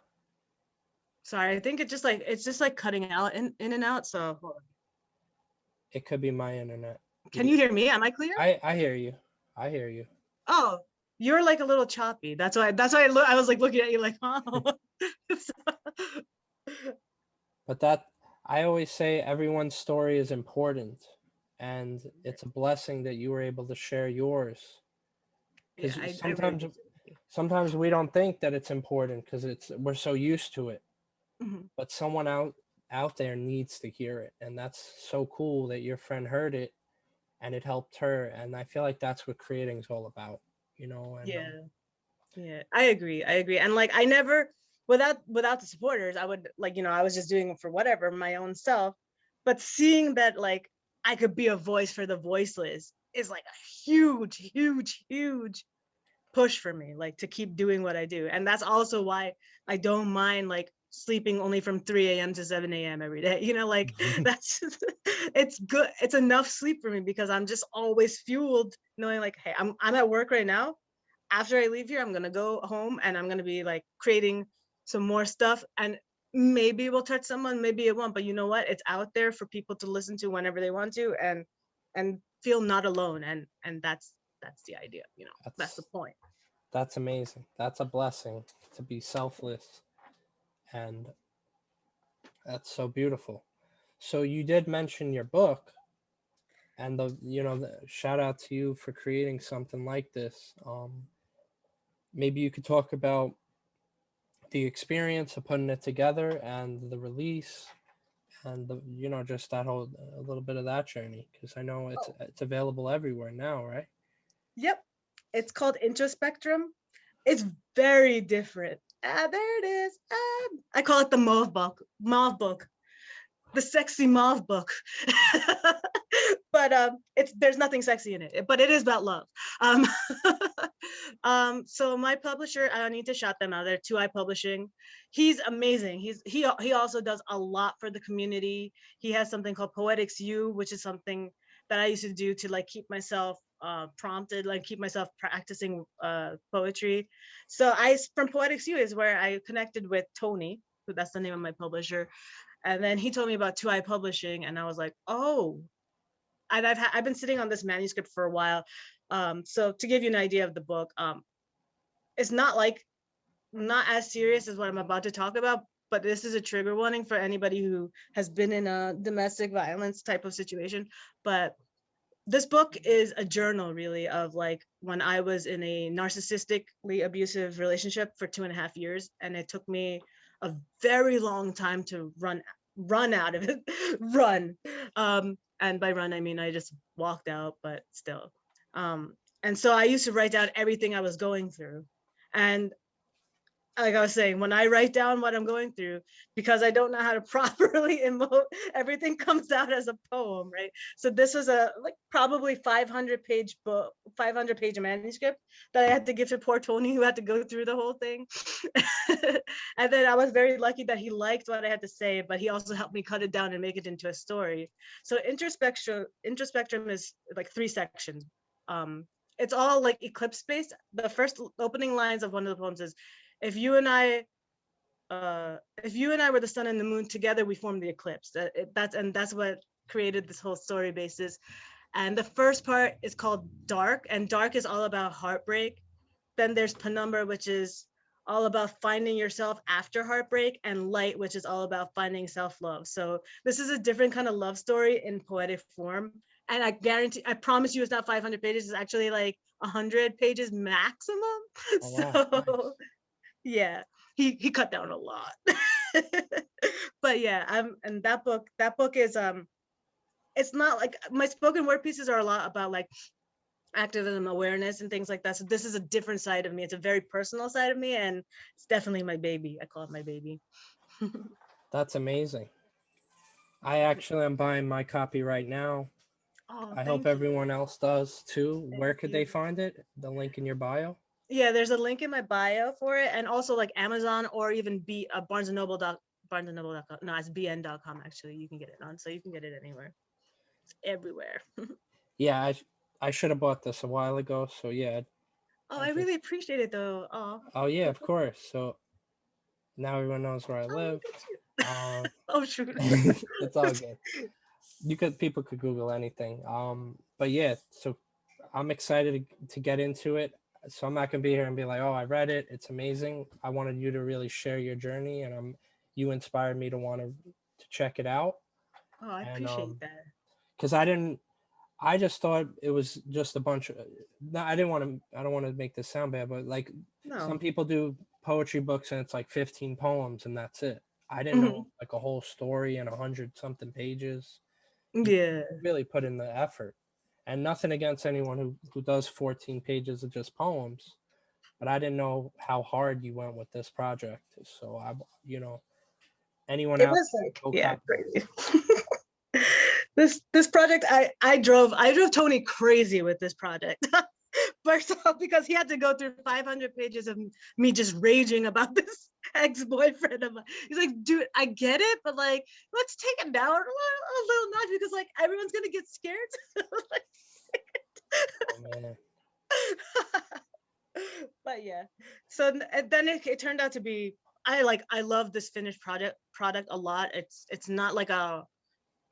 S2: Sorry, I think it's just like cutting out in and out. So hold on.
S1: It could be my internet.
S2: Can you hear me? Am I clear?
S1: I hear you. I hear you.
S2: Oh, you're like a little choppy. That's why I was like looking at you like, oh.
S1: But that I always say everyone's story is important, and it's a blessing that you were able to share yours.
S2: Yeah,
S1: Because
S2: I really do.
S1: sometimes we don't think that it's important because we're so used to it.
S2: Mhm.
S1: But someone out there needs to hear it, and that's so cool that your friend heard it and it helped her. And I feel like that's what creating is all about, and
S2: Yeah. Yeah, I agree. And like I never without the supporters, I would like, I was just doing it for whatever, my own self. But seeing that like I could be a voice for the voiceless is like a huge, huge, huge push for me, like to keep doing what I do. And that's also why I don't mind like sleeping only from 3 a.m. to 7 a.m. every day. You know, like that's it's good. It's enough sleep for me because I'm just always fueled, knowing like, hey, I'm at work right now. After I leave here, I'm gonna go home and I'm gonna be like creating some more stuff. And maybe it will touch someone, maybe it won't. But you know what? It's out there for people to listen to whenever they want to and feel not alone. And that's the idea, you know. That's the point.
S1: That's amazing. That's a blessing to be selfless, and that's so beautiful. So you did mention your book, and the shout out to you for creating something like this. Maybe you could talk about the experience of putting it together and the release, and just that whole a little bit of that journey, because I know it's available everywhere now, right?
S2: Yep. It's called Introspectrum. It's very different. There it is. I call it the mauve book. Mauve book. The sexy mauve book. But there's nothing sexy in it, but it is about love. So my publisher, I need to shout them out. They're 2i Publishing. He's amazing. He also does a lot for the community. He has something called Poetics U, which is something that I used to do to like keep myself prompted, like keep myself practicing poetry. So from Poetics U is where I connected with Tony, who that's the name of my publisher. And then he told me about 2i Publishing, and I was like, oh, and I've been sitting on this manuscript for a while. So to give you an idea of the book, it's not as serious as what I'm about to talk about, but this is a trigger warning for anybody who has been in a domestic violence type of situation. But this book is a journal, really, of like when I was in a narcissistically abusive relationship for 2.5 years, and it took me a very long time to run out of it. Run. And by run I mean I just walked out, but still. And so I used to write down everything I was going through. And like I was saying, when I write down what I'm going through, because I don't know how to properly emote, everything comes out as a poem, right? So this was a like probably 500-page book, 500-page manuscript that I had to give to poor Tony, who had to go through the whole thing. And then I was very lucky that he liked what I had to say, but he also helped me cut it down and make it into a story. So Introspectrum is like 3 sections. It's all like eclipse based. The first opening lines of one of the poems is, if you and I were the sun and the moon together, we form the eclipse. That's what created this whole story basis. And the first part is called Dark, and Dark is all about heartbreak. Then there's Penumbra, which is all about finding yourself after heartbreak, and Light, which is all about finding self-love. So this is a different kind of love story in poetic form. And I promise you, it's not 500 pages. It's actually like 100 pages maximum.
S1: Oh, wow. Nice.
S2: Yeah, he cut down a lot. But yeah, and that book is it's not like my spoken word pieces are a lot about like activism, awareness, and things like that. So this is a different side of me. It's a very personal side of me, and it's definitely my baby. I call it my baby.
S1: That's amazing. I actually am buying my copy right now.
S2: Oh,
S1: I hope
S2: thank you.
S1: everyone else does too. Where could they
S2: you.
S1: find it? The link in your bio?
S2: Yeah, there's a link in my bio for it, and also like Amazon or even Barnesandnoble.com. No, it's bn.com actually. You can get it on, so you can get it anywhere. It's everywhere.
S1: Yeah, I should have bought this a while ago. So yeah.
S2: Oh, I really appreciate it though.
S1: Oh yeah, of course. So now everyone knows where I live.
S2: Oh shoot.
S1: It's all good. People could Google anything. But yeah, so I'm excited to get into it. So I'm not gonna be here and be like, oh, I read it, it's amazing. I wanted you to really share your journey, and you inspired me to want to check it out.
S2: Oh, I appreciate that.
S1: Because I just thought it was just a bunch of. No, I don't want to make this sound bad, but like some people do poetry books and it's like 15 poems and that's it. I didn't know like a whole story and 100-something pages.
S2: Yeah.
S1: Really put in the effort, and nothing against anyone who does 14 pages of just poems, but I didn't know how hard you went with this project. So anyone
S2: It
S1: else,
S2: was like, yeah, crazy. This project, I drove Tony crazy with this project. First off, because he had to go through 500 pages of me just raging about this ex-boyfriend of mine. He's like, dude, I get it, but like, let's take it down a little notch because like everyone's gonna get scared. Like,
S1: Oh, man.
S2: but yeah, so and then it turned out to be, I love this finished product a lot. It's not like a,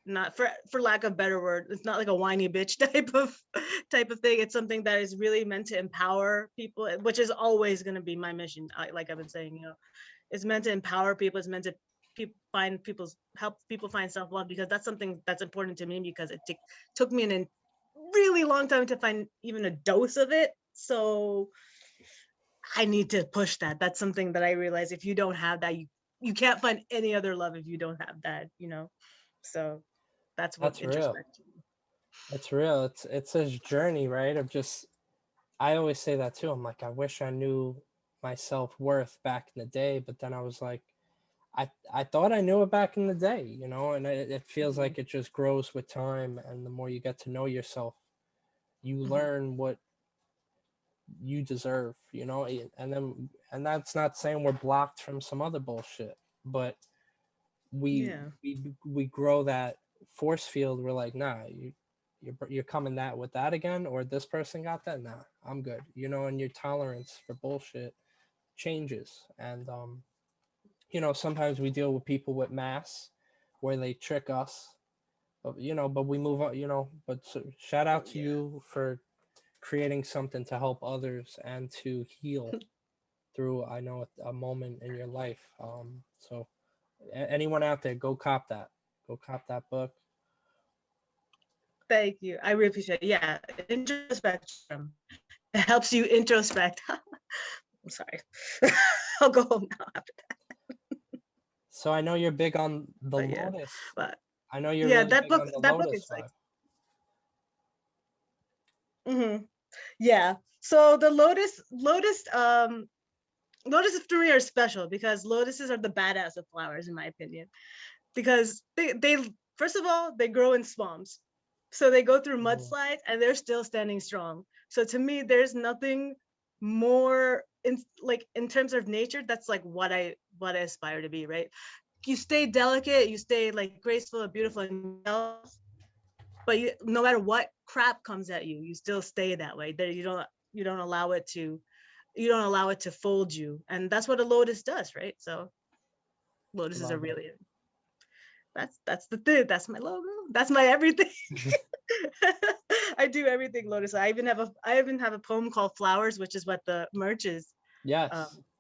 S2: not for lack of better word, it's not like a whiny bitch type of thing. It's something that is really meant to empower people, which is always going to be my mission. Like I've been saying, you know, it's meant to empower people. It's meant to help people find self-love, because that's something that's important to me, because it took me a really long time to find even a dose of it. So I need to push that. That's something that I realize, if you don't have that, you can't find any other love if you don't have that, you know. So that's what
S1: That's real.
S2: introspection.
S1: It's real. It's a journey, right? Of just, I always say that too. I'm like, I wish I knew my self-worth back in the day, but then I was like, I thought I knew it back in the day, you know, and it feels like it just grows with time, and the more you get to know yourself, you learn what you deserve, you know, and that's not saying we're blocked from some other bullshit, but we we grow that force field. We're like, nah, you're coming with that again, or this person got that, nah, I'm good, you know, and your tolerance for bullshit changes. And you know, sometimes we deal with people with masks where they trick us, but you know, but we move on, you know. But so, shout out to you for creating something to help others and to heal through, I know, a moment in your life. So anyone out there, go cop that book.
S2: Thank you. I really appreciate it. Yeah, Introspectrum. It helps you introspect. I'm sorry. I'll go home now after that.
S1: So I know you're big on the Lotus.
S2: But
S1: I know you're really
S2: that
S1: big on the Lotus
S2: book is like, yeah. So the Lotus to me are special, because lotuses are the badass of flowers, in my opinion, because they first of all, they grow in swamps, so they go through mudslides and they're still standing strong. So to me, there's nothing more in terms of nature, that's like what I aspire to be, right? You stay delicate, you stay like graceful and beautiful and but no matter what crap comes at you, you still stay that way. There, you don't allow it to fold you, and that's what a lotus does, right? So lotuses are really, that's the thing. That's my logo. That's my everything. I do everything lotus. I even have a poem called Flowers, which is what the merch is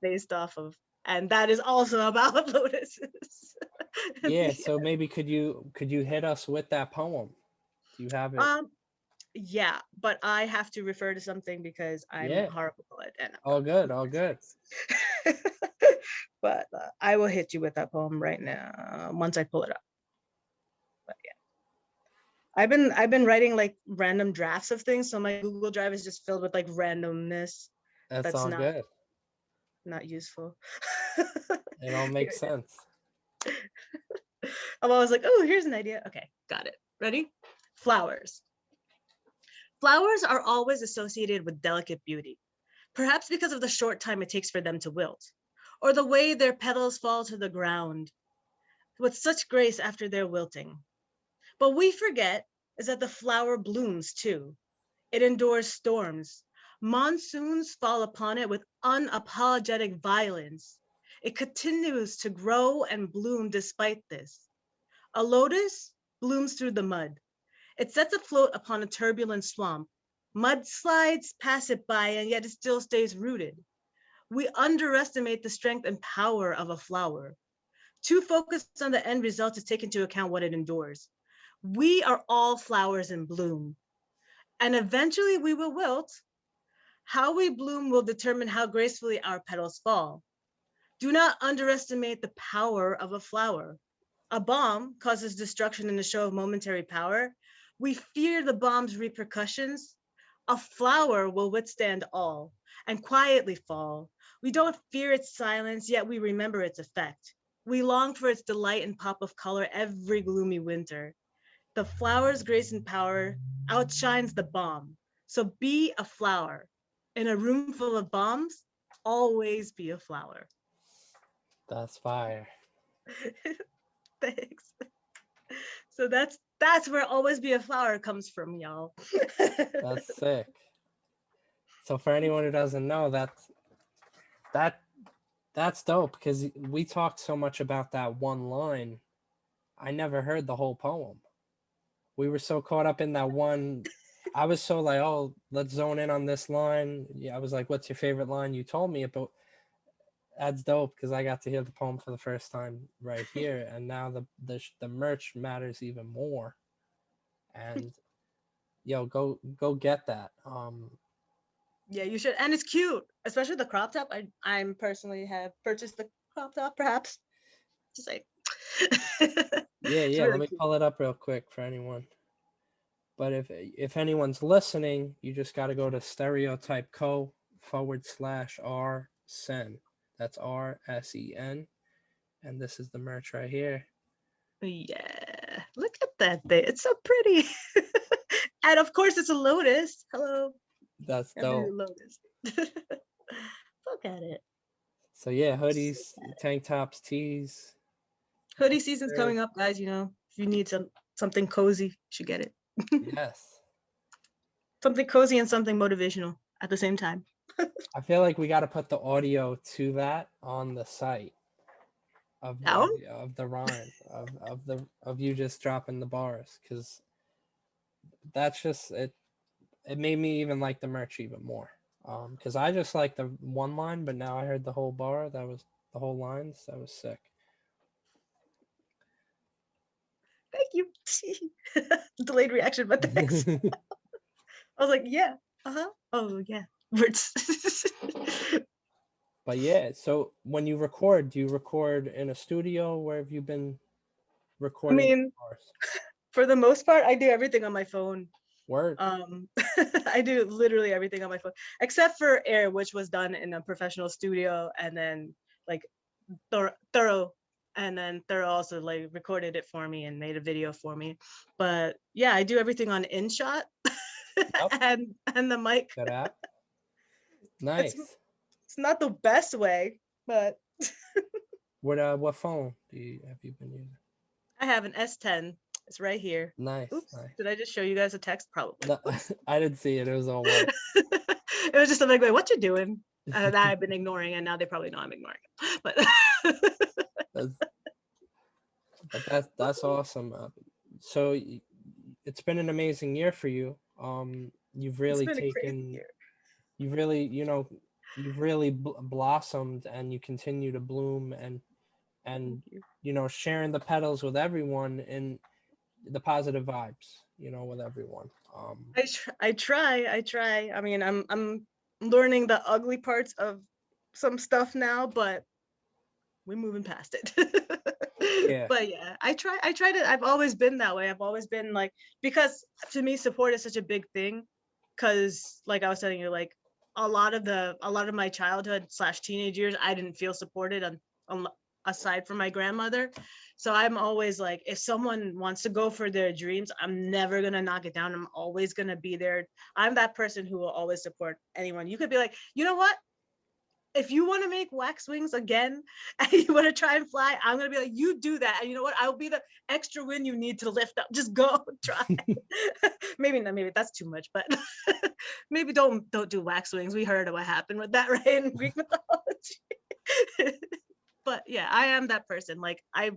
S2: based off of, and that is also about lotuses.
S1: Yeah. So maybe could you hit us with that poem? Do you have it?
S2: Yeah, but I have to refer to something because I'm horrible at it.
S1: All good.
S2: But I will hit you with that poem right now once I pull it up. But yeah, I've been writing like random drafts of things, so my Google Drive is just filled with like randomness.
S1: That's all good.
S2: Not useful.
S1: It all makes sense.
S2: I'm always like, oh, here's an idea. Okay, got it. Ready? Flowers. Flowers are always associated with delicate beauty, perhaps because of the short time it takes for them to wilt, or the way their petals fall to the ground with such grace after their wilting. But we forget is that the flower blooms too. It endures storms. Monsoons fall upon it with unapologetic violence. It continues to grow and bloom despite this. A lotus blooms through the mud. It sets afloat upon a turbulent swamp. Mudslides pass it by, and yet it still stays rooted. We underestimate the strength and power of a flower. Too focused on the end result to take into account what it endures. We are all flowers in bloom, and eventually we will wilt. How we bloom will determine how gracefully our petals fall. Do not underestimate the power of a flower. A bomb causes destruction in the show of momentary power. We fear the bomb's repercussions. A flower will withstand all and quietly fall. We don't fear its silence, yet we remember its effect. We long for its delight and pop of color every gloomy winter. The flower's grace and power outshines the bomb. So be a flower. In a room full of bombs, always be a flower.
S1: That's fire.
S2: Thanks. So that's where always be a flower comes from, y'all.
S1: That's sick. So for anyone who doesn't know, that that's dope because we talked so much about that one line. I never heard the whole poem. We were so caught up in that one. I was so like, oh, let's zone in on this line. Yeah, I was like, what's your favorite line? You told me about. That's dope because I got to hear the poem for the first time right here, and now the merch matters even more. And yo, go get that.
S2: Yeah, you should. And it's cute, especially the crop top. I'm personally have purchased the crop top, perhaps. Just like
S1: Yeah,
S2: it's
S1: yeah. Let
S2: really
S1: me
S2: cute.
S1: pull it up real quick for anyone. But if anyone's listening, you just got to go to stereotypeco/R.Sen. That's R.S.E.N. And this is the merch right here.
S2: Yeah, look at that thing. It's so pretty. And of course, it's a lotus. Hello,
S1: That's
S2: I'm a
S1: dope.
S2: lotus. Look at it.
S1: So yeah, hoodies, tank tops, tees.
S2: Hoodie season's
S1: Sure.
S2: coming up, guys. If you need something cozy, you should get it.
S1: Yes.
S2: Something cozy and something motivational at the same time.
S1: I feel like we got to put the audio to that on the site of
S2: Down?
S1: the rhyme of you just dropping the bars because that's just it. It made me even like the merch even more. Because I just like the one line, but now I heard the whole bar. That was the whole lines. That was sick.
S2: Thank you. Delayed reaction, but thanks. I was like, yeah. Uh-huh. Oh yeah. Words.
S1: But yeah, so when you record, do you record in a studio? Where have you been
S2: I
S1: recording
S2: mean,
S1: bars?
S2: for the most part, I do everything on my phone.
S1: Word.
S2: I do literally everything on my phone, except for Air, which was done in a professional studio, and then like thorough, and then thorough also like recorded it for me and made a video for me. But yeah, I do everything on InShot
S1: Yep.
S2: and the mic.
S1: Good app.
S2: It's
S1: Nice.
S2: it's not the best way, but
S1: What phone have you been using?
S2: I have an S10. It's right here.
S1: Nice,
S2: Oops,
S1: nice.
S2: did I just show you guys a text? Probably.
S1: No, I didn't see it. It was all white.
S2: It was just something like, "What you doing?" That I've been ignoring, and now they probably know I'm ignoring it. But
S1: That's, that's awesome. So it's been an amazing year for you. You've
S2: it's
S1: really
S2: been a crazy
S1: taken,
S2: year.
S1: you've really, you've really blossomed, and you continue to bloom, and
S2: Thank you.
S1: sharing the petals with everyone and the positive vibes, with everyone.
S2: I try. I mean, I'm learning the ugly parts of some stuff now, but we're moving past it.
S1: Yeah,
S2: But yeah, I try to. I've always been that way. I've always been like, because to me support is such a big thing, because like I was telling you, like a lot of my childhood slash teenage years, I didn't feel supported on aside from my grandmother. So I'm always like, if someone wants to go for their dreams, I'm never gonna knock it down. I'm always gonna be there. I'm that person who will always support anyone. You could be like, you know what, if you want to make wax wings again and you want to try and fly, I'm gonna be like, you do that. And you know what? I'll be the extra wing you need to lift up. Just go try. Maybe not, maybe that's too much, but maybe don't do wax wings. We heard of what happened with that, right? In Greek mythology. But yeah, I am that person. Like I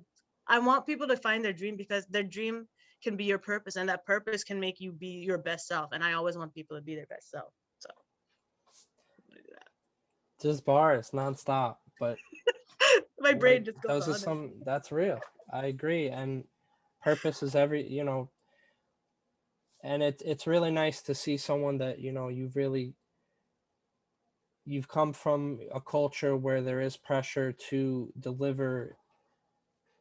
S2: want people to find their dream, because their dream can be your purpose, and that purpose can make you be your best self. And I always want people to be their best self. So I'm gonna do that.
S1: just bars nonstop. But
S2: My brain
S1: like
S2: just goes
S1: those are
S2: on.
S1: some that's real. I agree. And purpose is and it's really nice to see someone that you've come from a culture where there is pressure to deliver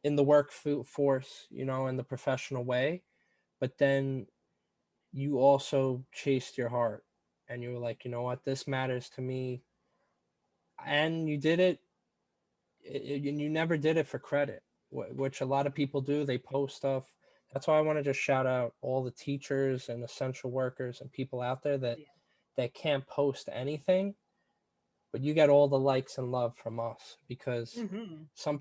S1: in the workforce, in the professional way, but then you also chased your heart and you were like, you know what, this matters to me, and you did it, and you never did it for credit, which a lot of people do. They post stuff That's why I want to just shout out all the teachers and essential workers and people out there that can't post anything, but you get all the likes and love from us, because
S2: Mm-hmm.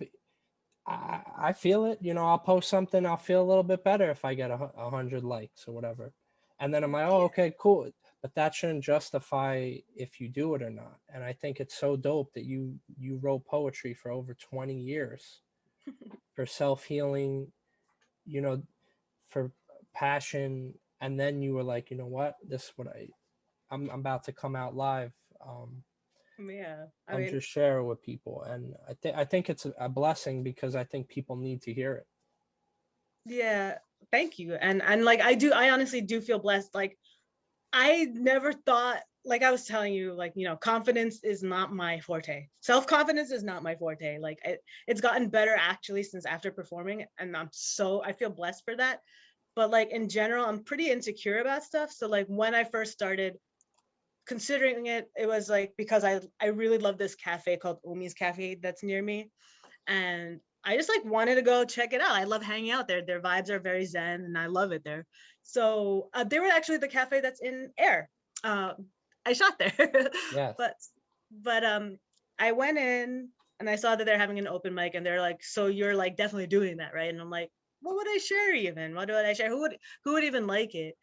S1: I feel it. You know, I'll post something, I'll feel a little bit better if I get 100 likes or whatever, and then I'm like, oh, okay, cool. But that shouldn't justify if you do it or not. And I think it's so dope that you wrote poetry for over 20 years for self-healing, you know, for passion, and then you were like, you know what, this is what I'm about to come out live,
S2: Yeah, I
S1: and
S2: mean,
S1: just share it with people. And I think it's a blessing, because I think people need to hear it.
S2: yeah, thank you. And like I honestly do feel blessed. Like I never thought, like I was telling you, like, you know, confidence is not my forte. Self-confidence is not my forte. Like it's gotten better actually since after performing, and I feel blessed for that. But like in general, I'm pretty insecure about stuff. So like when I first started considering it, it was like because I really love this cafe called Umi's Cafe that's near me, and I just like wanted to go check it out. I love hanging out there. Their vibes are very zen, and I love it there. So they were actually the cafe that's in Air. Uh, I shot there,
S1: Yes.
S2: but I went in and I saw that they're having an open mic, and they're like, "So you're like definitely doing that, right?" And I'm like, "What would I share even? What would I share? Who would even like it?"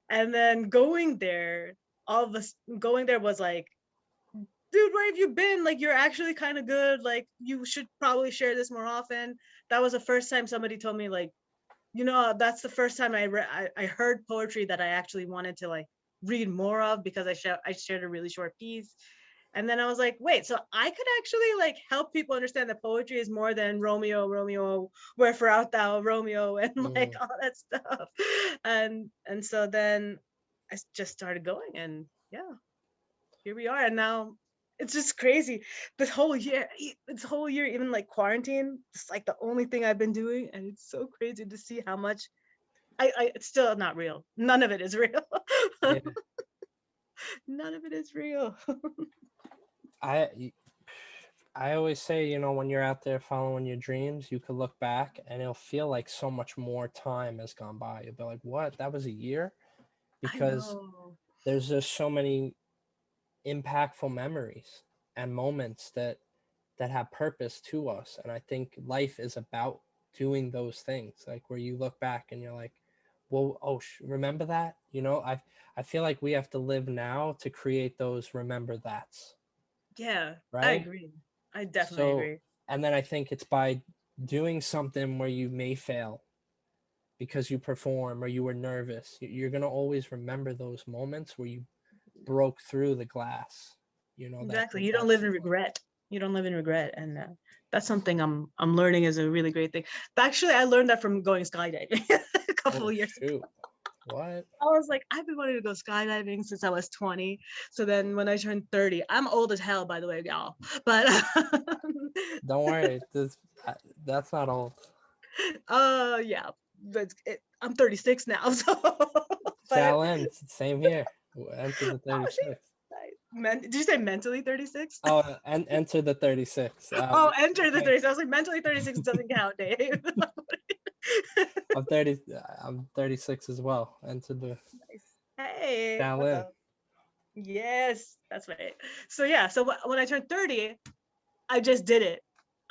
S2: And then going there was like, dude, where have you been? Like, you're actually kind of good. Like, you should probably share this more often. That was the first time somebody told me, like, you know, that's the first time I heard poetry that I actually wanted to like read more of, because I shared a really short piece. And then I was like, wait, so I could actually like help people understand that poetry is more than Romeo, Romeo, wherefore art thou, Romeo, and like all that stuff. And so then just started going, and yeah, here we are. And now it's just crazy. This whole year, even like quarantine, it's like the only thing I've been doing, and it's so crazy to see how much it's still not real. None of it is real.
S1: Yeah.
S2: None of it is real.
S1: I I always say, you know, when you're out there following your dreams, you could look back and it'll feel like so much more time has gone by. You'll be like, what? That was a year?
S2: I
S1: Because
S2: know.
S1: there's just so many impactful memories and moments that have purpose to us. And I think life is about doing those things, like where you look back and you're like, well, oh, remember that? You know, I feel like we have to live now to create those remember that's,
S2: Yeah, I
S1: right?
S2: agree. I definitely
S1: So,
S2: agree.
S1: and then I think it's by doing something where you may fail because you perform or you were nervous. You're going to always remember those moments where you broke through the glass, you know,
S2: Exactly. You don't
S1: that
S2: live in regret. You don't live in regret, and that's something I'm learning is a really great thing. But actually, I learned that from going skydiving a couple
S1: oh
S2: of years ago.
S1: shoot. What?
S2: I was like, I've been wanting to go skydiving since I was 20. So then when I turned 30, I'm old as hell, by the way, y'all. But
S1: Don't worry. That's not old.
S2: yeah, I'm 36 now. So, but
S1: Shall end. Same here. Enter the
S2: oh,
S1: 36.
S2: did you say mentally 36?
S1: Oh, and enter the 36.
S2: Oh, enter the
S1: Okay.
S2: 36. I was like, mentally 36 doesn't count, Dave.
S1: I'm 30. I'm 36 as well. Enter the
S2: Nice. Hey,
S1: shall
S2: what's
S1: in.
S2: up? Yes, that's right. So yeah, so when I turned 30, I just did it.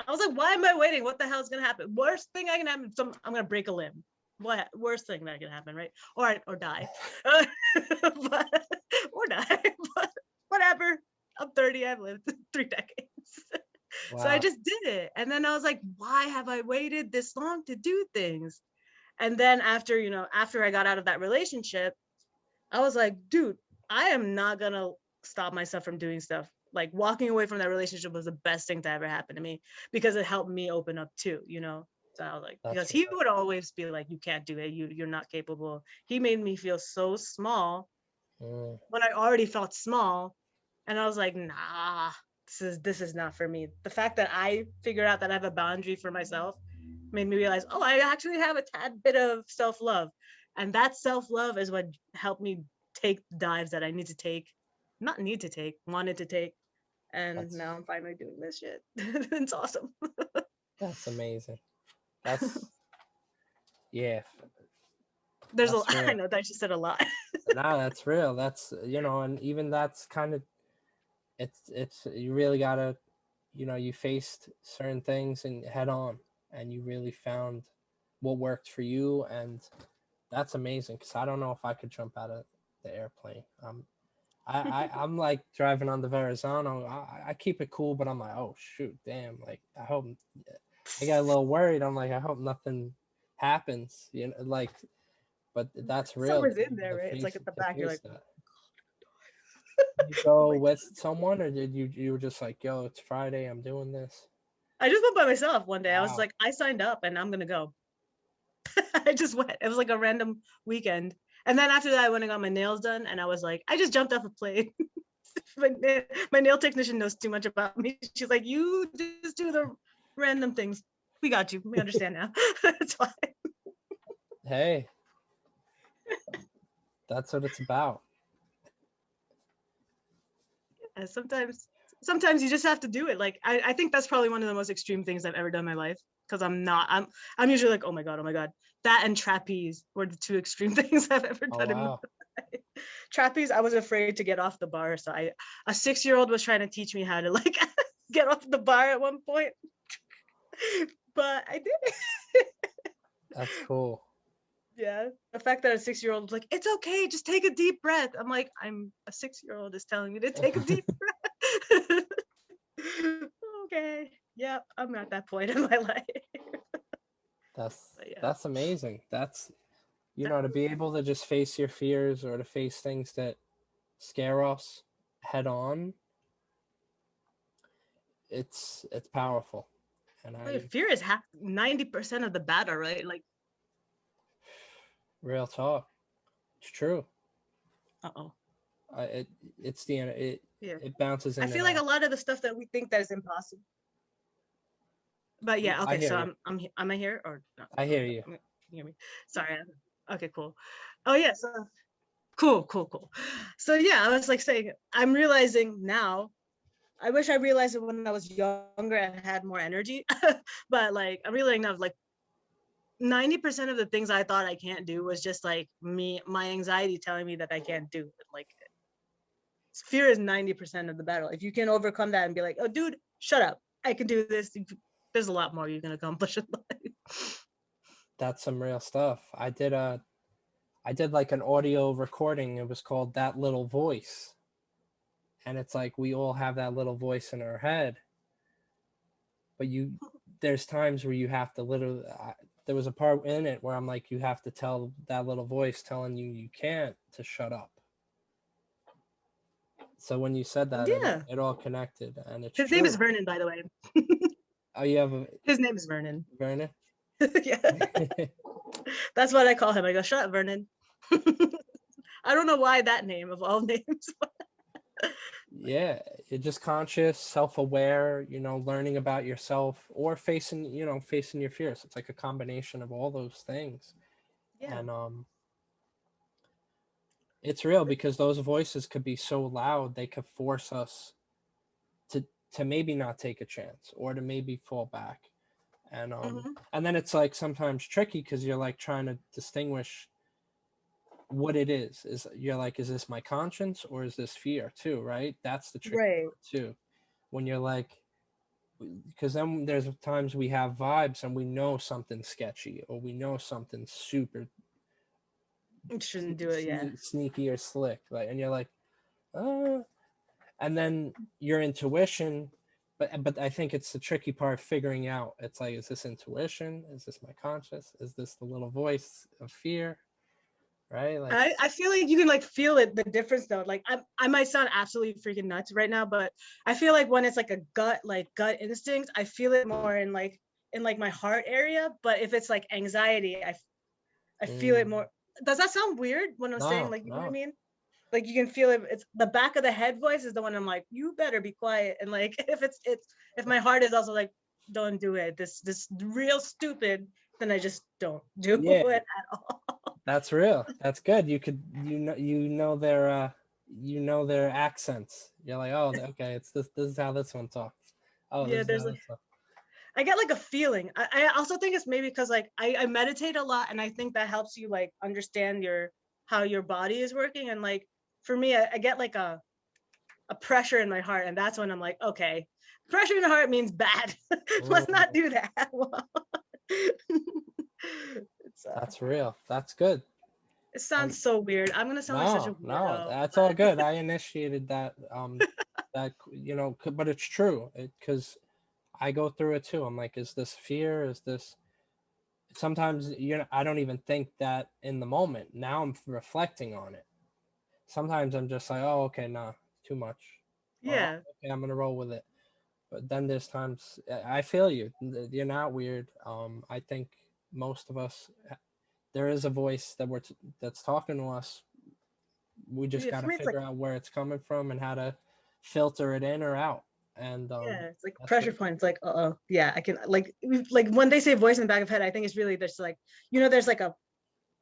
S2: I was like, why am I waiting? What the hell is gonna happen? Worst thing I can happen, I'm gonna break a limb. What worst thing that can happen, right? Or die. But, or die. But whatever. I'm 30, I've lived 3 decades. So I
S1: Wow.
S2: just did it. And then I was like, why have I waited this long to do things? And then after I got out of that relationship, I was like, dude, I am not gonna stop myself from doing stuff. Like walking away from that relationship was the best thing to ever happen to me, because it helped me open up too, you know. So I was like,
S1: That's
S2: because he would always be like, you can't do it, you're not capable. He made me feel so small
S1: mm,
S2: when I already felt small. And I was like, nah, this is not for me. The fact that I figured out that I have a boundary for myself made me realize, oh, I actually have a tad bit of self-love. And that self-love is what helped me take dives that I need to take, not need to take, wanted to take. And
S1: that's
S2: now I'm finally doing this shit. It's awesome.
S1: that's amazing. That's yeah.
S2: There's
S1: That's
S2: I
S1: real.
S2: know that I just said a lot.
S1: Nah, that's real. That's, and even that's kind of, it's you really gotta, you faced certain things and head on, and you really found what worked for you, and that's amazing. Because I don't know if I could jump out of the airplane. I'm like driving on the Verrazano. I keep it cool, but I'm like, oh shoot, damn! Like I hope I got a little worried. I'm like, I hope nothing happens. Like, but that's real.
S2: Somewhere's in there,
S1: The
S2: right? It's like
S1: face
S2: at the
S1: to
S2: back. You're
S1: face
S2: like,
S1: that. Did you
S2: oh
S1: go
S2: my
S1: with someone, or did you were just like, yo, it's Friday, I'm doing this?
S2: I just went by myself one day. I was
S1: Wow.
S2: like, I signed up and I'm gonna go. I just went. It was like a random weekend. And then after that, I went and got my nails done. And I was like, I just jumped off a plane. My nail technician knows too much about me. She's like, you just do the random things. We got you. We understand now. It's fine.
S1: Hey, that's what it's about.
S2: Yeah, sometimes you just have to do it. Like I think that's probably one of the most extreme things I've ever done in my life. Because I'm usually like, oh my god. That and trapeze were the two extreme things I've ever
S1: Oh
S2: done in my
S1: wow.
S2: life. Trapeze, I was afraid to get off the bar. So a 6-year-old was trying to teach me how to like get off the bar at one point. But I did it.
S1: That's cool.
S2: Yeah. The fact that a 6-year-old was like, it's okay, just take a deep breath. I'm like, I'm a 6-year-old is telling me to take a deep breath. Okay. Yeah, I'm at that point in my life.
S1: That's
S2: But yeah.
S1: that's amazing. That's to be able to just face your fears or to face things that scare us head on. It's powerful, and
S2: Fear is 90% of the battle, right? Like,
S1: real talk. It's true.
S2: uh-oh.
S1: It's the it
S2: Yeah.
S1: it bounces in.
S2: I feel like a lot of the stuff that we think that is impossible. But yeah, okay, so am I here or no?
S1: I hear you.
S2: Can you hear me? Sorry. Okay, cool. Oh yeah, so cool. So yeah, I was like saying, I'm realizing now. I wish I realized it when I was younger and had more energy. But like I'm realizing now, like 90% of the things I thought I can't do was just like my anxiety telling me that I can't do it. Like fear is 90% of the battle. If you can overcome that and be like, oh dude, shut up, I can do this, there's a lot more you can accomplish in life.
S1: That's some real stuff. I did like an audio recording. It was called That Little Voice. And it's like we all have that little voice in our head. But there's times where you have to literally, there was a part in it where I'm like, you have to tell that little voice telling you can't to shut up. So when you said that,
S2: Yeah.
S1: it all connected, and it's
S2: His
S1: true.
S2: name is Vernon, by the way.
S1: Oh, you have
S2: his name is Vernon.
S1: Vernon?
S2: Yeah. That's what I call him. I go, shut up, Vernon. I don't know why that name of all names.
S1: Yeah, you're just conscious, self-aware, learning about yourself or facing your fears. It's like a combination of all those things.
S2: Yeah.
S1: And it's real because those voices could be so loud, they could force us to maybe not take a chance or to maybe fall back. And and then it's like sometimes tricky because you're like trying to distinguish what it is you're like, is this my conscience or is this fear too, right? That's the tricky part too, when you're like, because then there's times we have vibes and we know something sketchy or we know something super
S2: shouldn't do it,
S1: sneaky or slick, like, and you're like, and then your intuition, but I think it's the tricky part, figuring out, it's like, is this intuition, is this my conscience, is this the little voice of fear, right? Like
S2: I feel like you can like feel it, the difference though. Like I might sound absolutely freaking nuts right now, but I feel like when it's like a gut instinct, I feel it more in like my heart area. But if it's like anxiety, I feel it more. Does that sound weird when I'm saying, like, you know what I mean? Like you can feel it. It's the back of the head voice is the one I'm like, you better be quiet. And like if my heart is also like, don't do it, this real stupid, then I just don't do it at all.
S1: That's real. That's good. You could their their accents. You're like, oh, okay, it's this is how this one talks. Oh,
S2: yeah,
S1: this is how this one.
S2: I get like a feeling. I also think it's maybe because like I meditate a lot, and I think that helps you like understand how your body is working. And like for me, I get like a pressure in my heart, and that's when I'm like, okay, pressure in the heart means bad. Let's not do that. Well, it's,
S1: That's real. That's good.
S2: it
S1: And
S2: sounds so weird. I'm gonna sound like such a
S1: no,
S2: weirdo.
S1: that's all
S2: But
S1: good. I initiated that. That but it's true. Because I go through it too. I'm like, is this fear? Is this? Sometimes I don't even think that in the moment. Now I'm reflecting on it. Sometimes I'm just like, oh, okay, nah, too much. Well,
S2: yeah,
S1: okay, I'm gonna roll with it. But then there's times I feel you. You're not weird. I think most of us, there is a voice that's talking to us. We just
S2: yeah.
S1: got
S2: For
S1: to
S2: me, it's like
S1: figure out where it's coming from and how to filter it in or out. And
S2: yeah, it's like
S1: that's
S2: pressure
S1: what.
S2: points. Like, oh, yeah, I can like when they say voice in the back of head, I think it's really there's like there's like a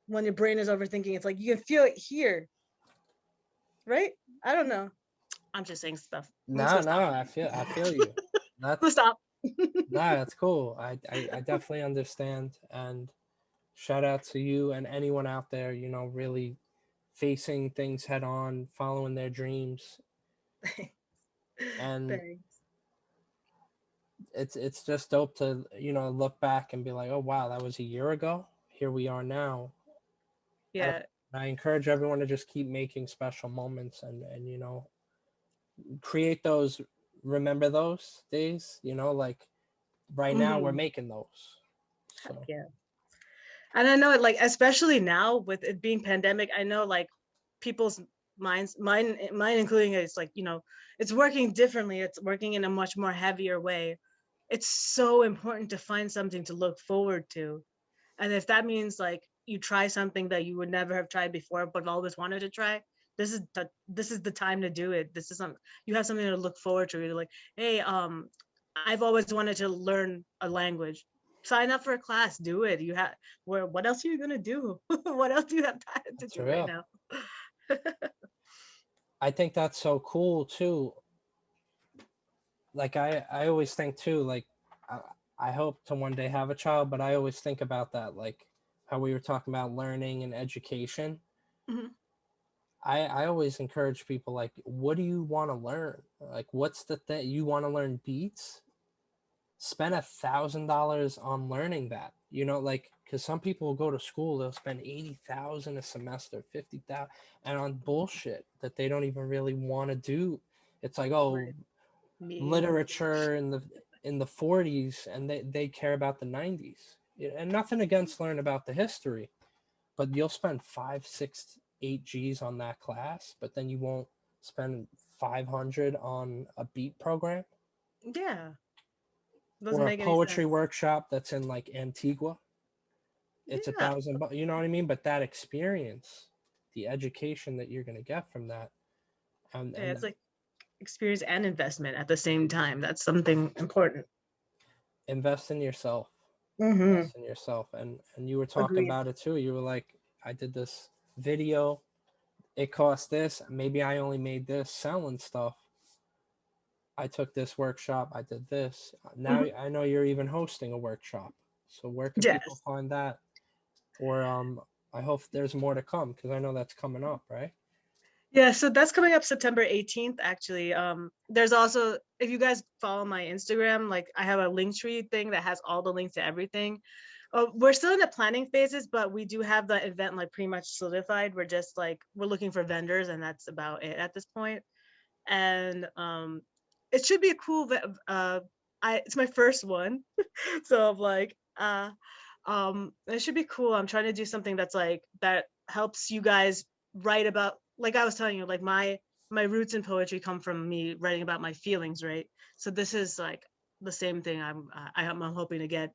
S2: when your brain is overthinking, it's like you can feel it here, right? I don't know. I'm just saying stuff. I'm just
S1: No,
S2: gonna
S1: no,
S2: stop.
S1: I feel you.
S2: I'm gonna
S1: That's
S2: stop.
S1: nah, that's cool. I definitely understand. And shout out to you and anyone out there, really facing things head on, following their dreams. And
S2: Thanks.
S1: it's just dope to, look back and be like, oh wow, that was a year ago. Here we are now. And
S2: Yeah.
S1: I encourage everyone to just keep making special moments and create those, remember those days, like right now we're
S2: Hmm.
S1: making those.
S2: Heck
S1: So
S2: yeah. And I know it like especially now with it being pandemic, I know like people's minds, mine including it's like, it's working differently. It's working in a much more heavier way. It's so important to find something to look forward to. And if that means like you try something that you would never have tried before but always wanted to try, this is the time to do it. This is you have something to look forward to. You're like, hey, I've always wanted to learn a language. Sign up for a class, do it. What else are you gonna do? What else do you have time to
S1: that's
S2: do right
S1: real.
S2: now?
S1: I think that's so cool too. Like I always think too, like I, I hope to one day have a child, but I always think about that, like how we were talking about learning and education.
S2: Mhm.
S1: I always encourage people, like, what do you want to learn? Like, what's the thing you want to learn? Beats? Spend $1,000 on learning that. Like, because some people will go to school, they'll spend 80,000 a semester, 50,000, and on bullshit that they don't even really want to do. It's like, oh,
S2: Right. Me.
S1: literature in the 40s, and they care about the 90s. And nothing against learn about the history, but you'll spend 5, 6, 8 G's on that class, but then you won't spend 500 on a beat program
S2: Yeah. Doesn't
S1: or a
S2: make any
S1: poetry
S2: sense.
S1: workshop that's in like Antigua. It's a
S2: Yeah.
S1: thousand bucks. You know what I mean? But that experience, the education that you're gonna get from that,
S2: Yeah,
S1: and
S2: it's like experience and investment at the same time. That's something important.
S1: invest in yourself.
S2: Mm-hmm.
S1: Invest in yourself. And you were talking
S2: Agreed.
S1: about it too. You were like, I did this video. It cost this. Maybe I only made this selling stuff. I took this workshop. I did this. Now
S2: Hmm.
S1: I know you're even hosting a workshop. So where can people
S2: Yes.
S1: find that? Or I hope there's more to come because I know that's coming up, right?
S2: Yeah, so that's coming up September 18th, actually. There's also, if you guys follow my Instagram, like I have a link tree thing that has all the links to everything. We're still in the planning phases, but we do have the event like pretty much solidified. We're just like, we're looking for vendors and that's about it at this point. And it should be a cool, it's my first one. So I'm like, it should be cool. I'm trying to do something that's like that helps you guys write about, like I was telling you, like my roots in poetry come from me writing about my feelings, right? So this is like the same thing I'm hoping to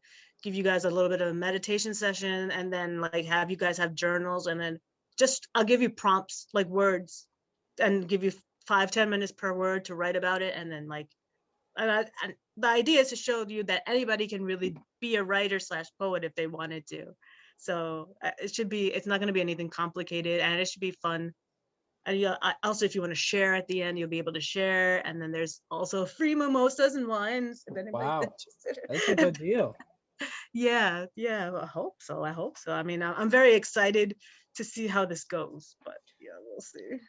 S2: give you guys a little bit of a meditation session, and then like have you guys have journals, and then just I'll give you prompts like words and give you 5-10 minutes per word to write about it, and then like and the idea is to show you that anybody can really be a writer slash poet if they wanted to. So it's not going to be anything complicated, and it should be fun. And also, if you want to share at the end, you'll be able to share. And then there's also free mimosas and wines if anybody's
S1: Wow,
S2: interested.
S1: that's a good deal.
S2: Yeah, well, I hope so. I mean, I'm very excited to see how this goes, but yeah, we'll see.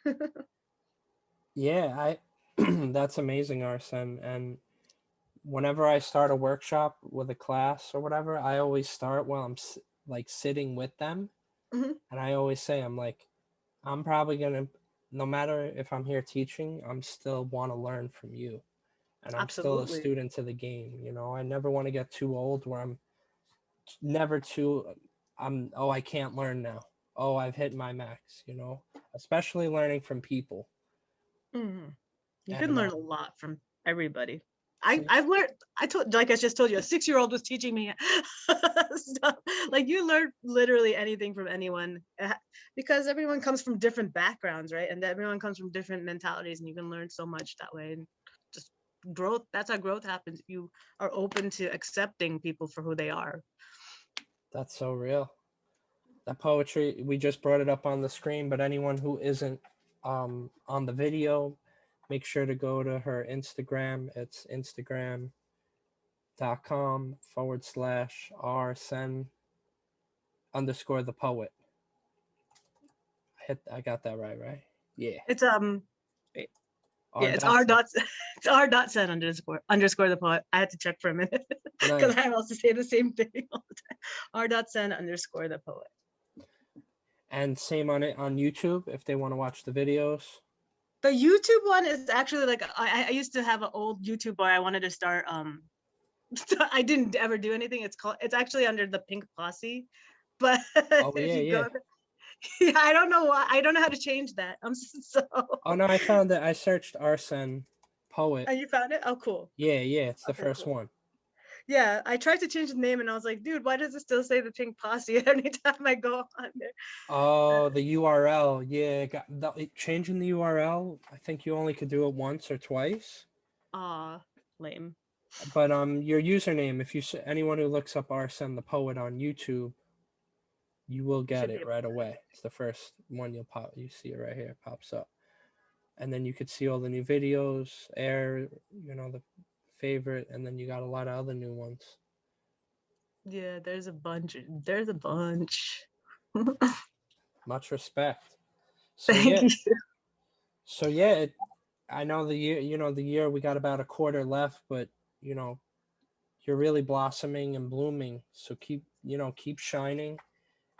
S1: Yeah, that's amazing, R.Sen. And whenever I start a workshop with a class or whatever, I always start while I'm like sitting with them,
S2: Mhm.
S1: and I always say, I'm like, I'm probably gonna, no matter if I'm here teaching, I'm still want to learn from you, and I'm still a
S2: Absolutely.
S1: student to the game. You know, I never want to get too old where I'm never too, oh, I can't learn now. Oh, I've hit my max. You know, especially learning from people.
S2: Mhm. You can
S1: And
S2: learn a lot from everybody.
S1: so,
S2: I've learned. Like I just told you, a 6-year-old was teaching me stuff. Like you learn literally anything from anyone because everyone comes from different backgrounds, right? And everyone comes from different mentalities, and you can learn so much that way. And just growth. That's how growth happens. You are open to accepting people for who they are.
S1: that's so real. That poetry, we just brought it up on the screen, but anyone who isn't on the video, make sure to go to her Instagram. It's instagram.com/R.Sen underscore the poet. I got that right? Yeah.
S2: It's wait,
S1: R.
S2: yeah, it's R
S1: Dotson.
S2: dot it's R dot sen underscore the poet. I had to check for a minute because
S1: Nice.
S2: I also say the same thing all the time. R dot sen underscore the poet.
S1: And same on it on YouTube if they want to watch the videos.
S2: The YouTube one is actually like I used to have an old YouTube where I wanted to start. I didn't ever do anything. It's actually under the Pink Posse, but
S1: Oh
S2: if
S1: yeah,
S2: you
S1: yeah.
S2: go there, yeah, I don't know why. I don't know how to change that. I'm so.
S1: Oh no, I found it. I searched R.Sen poet.
S2: Oh, you found it? Oh, cool.
S1: Yeah, it's the
S2: Okay,
S1: first
S2: cool.
S1: one.
S2: Yeah, I tried to change the name and I was like, dude, why does it still say the Pink Posse anytime I go on there?
S1: Oh, the URL. Yeah, changing the URL. I think you only could do it once or twice.
S2: Aw, lame.
S1: But your username, if anyone who looks up R.Sen the poet on YouTube, you will
S2: You
S1: get
S2: should be
S1: it
S2: able
S1: right away. It's the first one you see it right here. It pops up. And then you could see all the new videos, the favorite, and then you got a lot of other new ones.
S2: Yeah, there's a bunch. There's a bunch.
S1: Much respect. So
S2: Thank
S1: yeah,
S2: you.
S1: so yeah, I know the year we got about a quarter left, but you're really blossoming and blooming. So keep shining.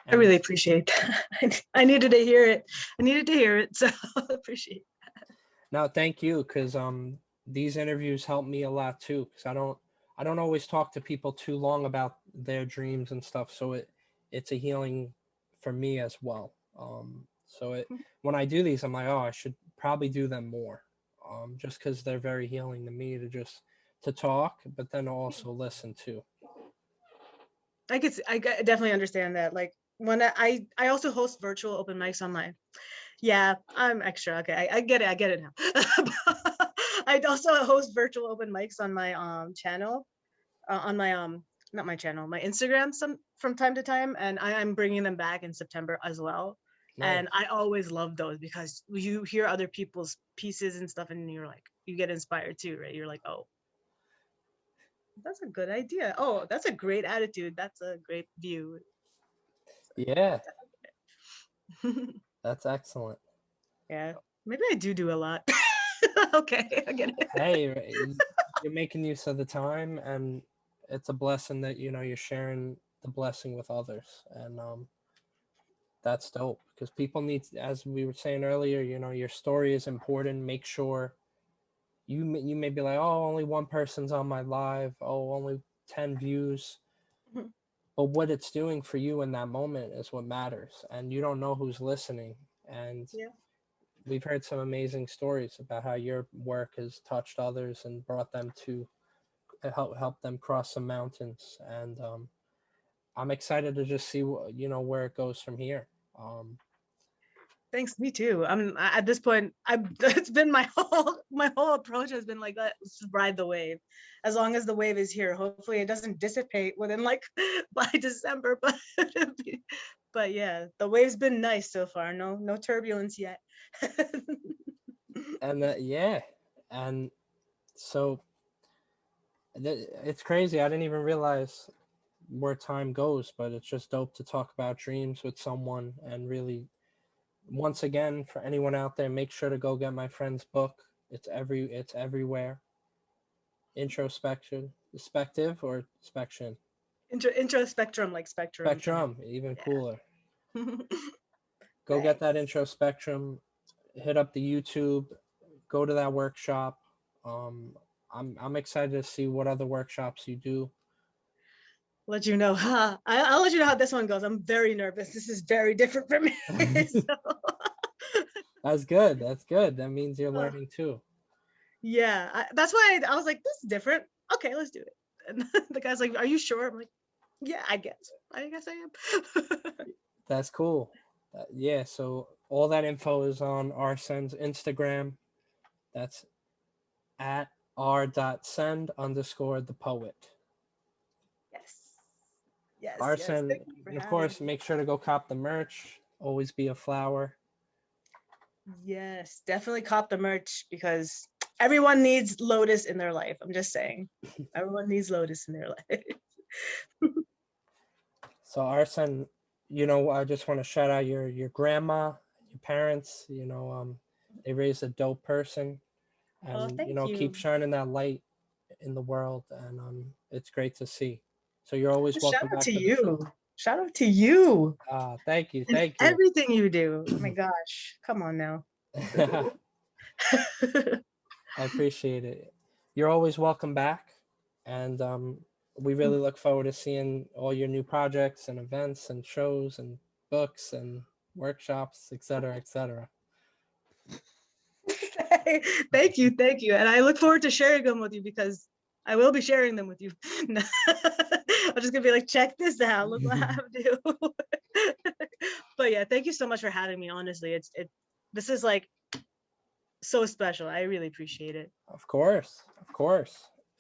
S2: I really appreciate that. I needed to hear it. I needed to hear it, so appreciate it.
S1: No, thank you, because these interviews help me a lot too, because I don't always talk to people too long about their dreams and stuff. So it's a healing for me as well. So when I do these, I'm like, oh, I should probably do them more, just because they're very healing to me to talk, but then also listen too.
S2: I definitely understand that. Like when I also host virtual open mics online. Yeah, I'm extra. Okay, I get it now. I also host virtual open mics on my channel, on my not my channel, my Instagram from time to time, and I'm bringing them back in September as well.
S1: Nice.
S2: And I always love those because you hear other people's pieces and stuff, and you're like, you get inspired too, right? You're like, oh, that's a good idea. Oh, that's a great attitude. That's a great view.
S1: Yeah, that's excellent.
S2: Yeah, maybe I do a lot. Okay, I get it.
S1: Hey, you're making use of the time, and it's a blessing that you're sharing the blessing with others, and that's dope, because people need, as we were saying earlier, your story is important. Make sure you may be like, oh, only one person's on my live, oh, only 10 views, but what it's doing for you in that moment is what matters, and you don't know who's listening. And
S2: Yeah.
S1: we've heard some amazing stories about how your work has touched others and brought them to help them cross some mountains. And I'm excited to just see where it goes from here.
S2: Thanks, me too. At this point, it's been my whole approach has been like, let's ride the wave. As long as the wave is here, hopefully it doesn't dissipate within like by December. But yeah, the wave's been nice so far. No turbulence yet.
S1: And yeah, and so it's crazy. I didn't even realize where time goes, but it's just dope to talk about dreams with someone. And really, once again, for anyone out there, make sure to go get my friend's book. It's everywhere. Introspection, perspective, or spection.
S2: Introspectrum, like spectrum.
S1: Spectrum, even cooler.
S2: Yeah.
S1: Go get that
S2: Thanks.
S1: Introspectrum. Hit up the YouTube. Go to that workshop. I'm excited to see what other workshops you do.
S2: Let you know. I'll let you know how this one goes. I'm very nervous. This is very different for me. So,
S1: That's good. That's good. That means you're learning too.
S2: yeah, that's why I was like, this is different. Okay, let's do it. And the guy's like, are you sure? I'm like, yeah, I guess I am.
S1: That's cool. Yeah, so all that info is on R.Sen's Instagram. That's at r.send _ the poet.
S2: Yes. Yes.
S1: R.Sen,
S2: Thank you for
S1: and of
S2: having
S1: course,
S2: me.
S1: make sure to go cop the merch. Always be a flower.
S2: Yes, definitely cop the merch because everyone needs Lotus in their life. I'm just saying. Everyone needs Lotus in their life.
S1: So R.Sen, I just want to shout out your grandma, your parents. They raised a dope person,
S2: Oh,
S1: and
S2: thank you.
S1: keep shining that light in the world, and it's great to see. So you're always
S2: Shout
S1: welcome
S2: out
S1: back
S2: to
S1: to the show.
S2: you. Shout out to you
S1: Thank you,
S2: and
S1: thank you.
S2: everything you do. Oh my gosh. Come on now.
S1: I appreciate it. You're always welcome back, and we really look forward to seeing all your new projects and events and shows and books and workshops, etc., etc.
S2: Thank you, thank you. And I look forward to sharing them with you because I will be sharing them with you. I'm just gonna be like, check this out. Look what I have to do. But yeah, thank you so much for having me. Honestly, this is like so special. I really appreciate it.
S1: Of course,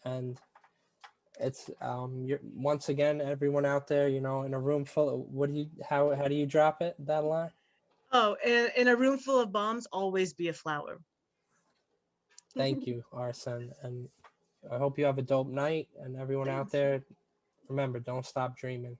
S1: and it's you're once again everyone out there, in a room full of, how do you drop it, that line?
S2: Oh, in a room full of bombs, always be a flower.
S1: Thank you, R.Sen, and I hope you have a dope night, and everyone out
S2: Thanks.
S1: there, remember, don't stop dreaming.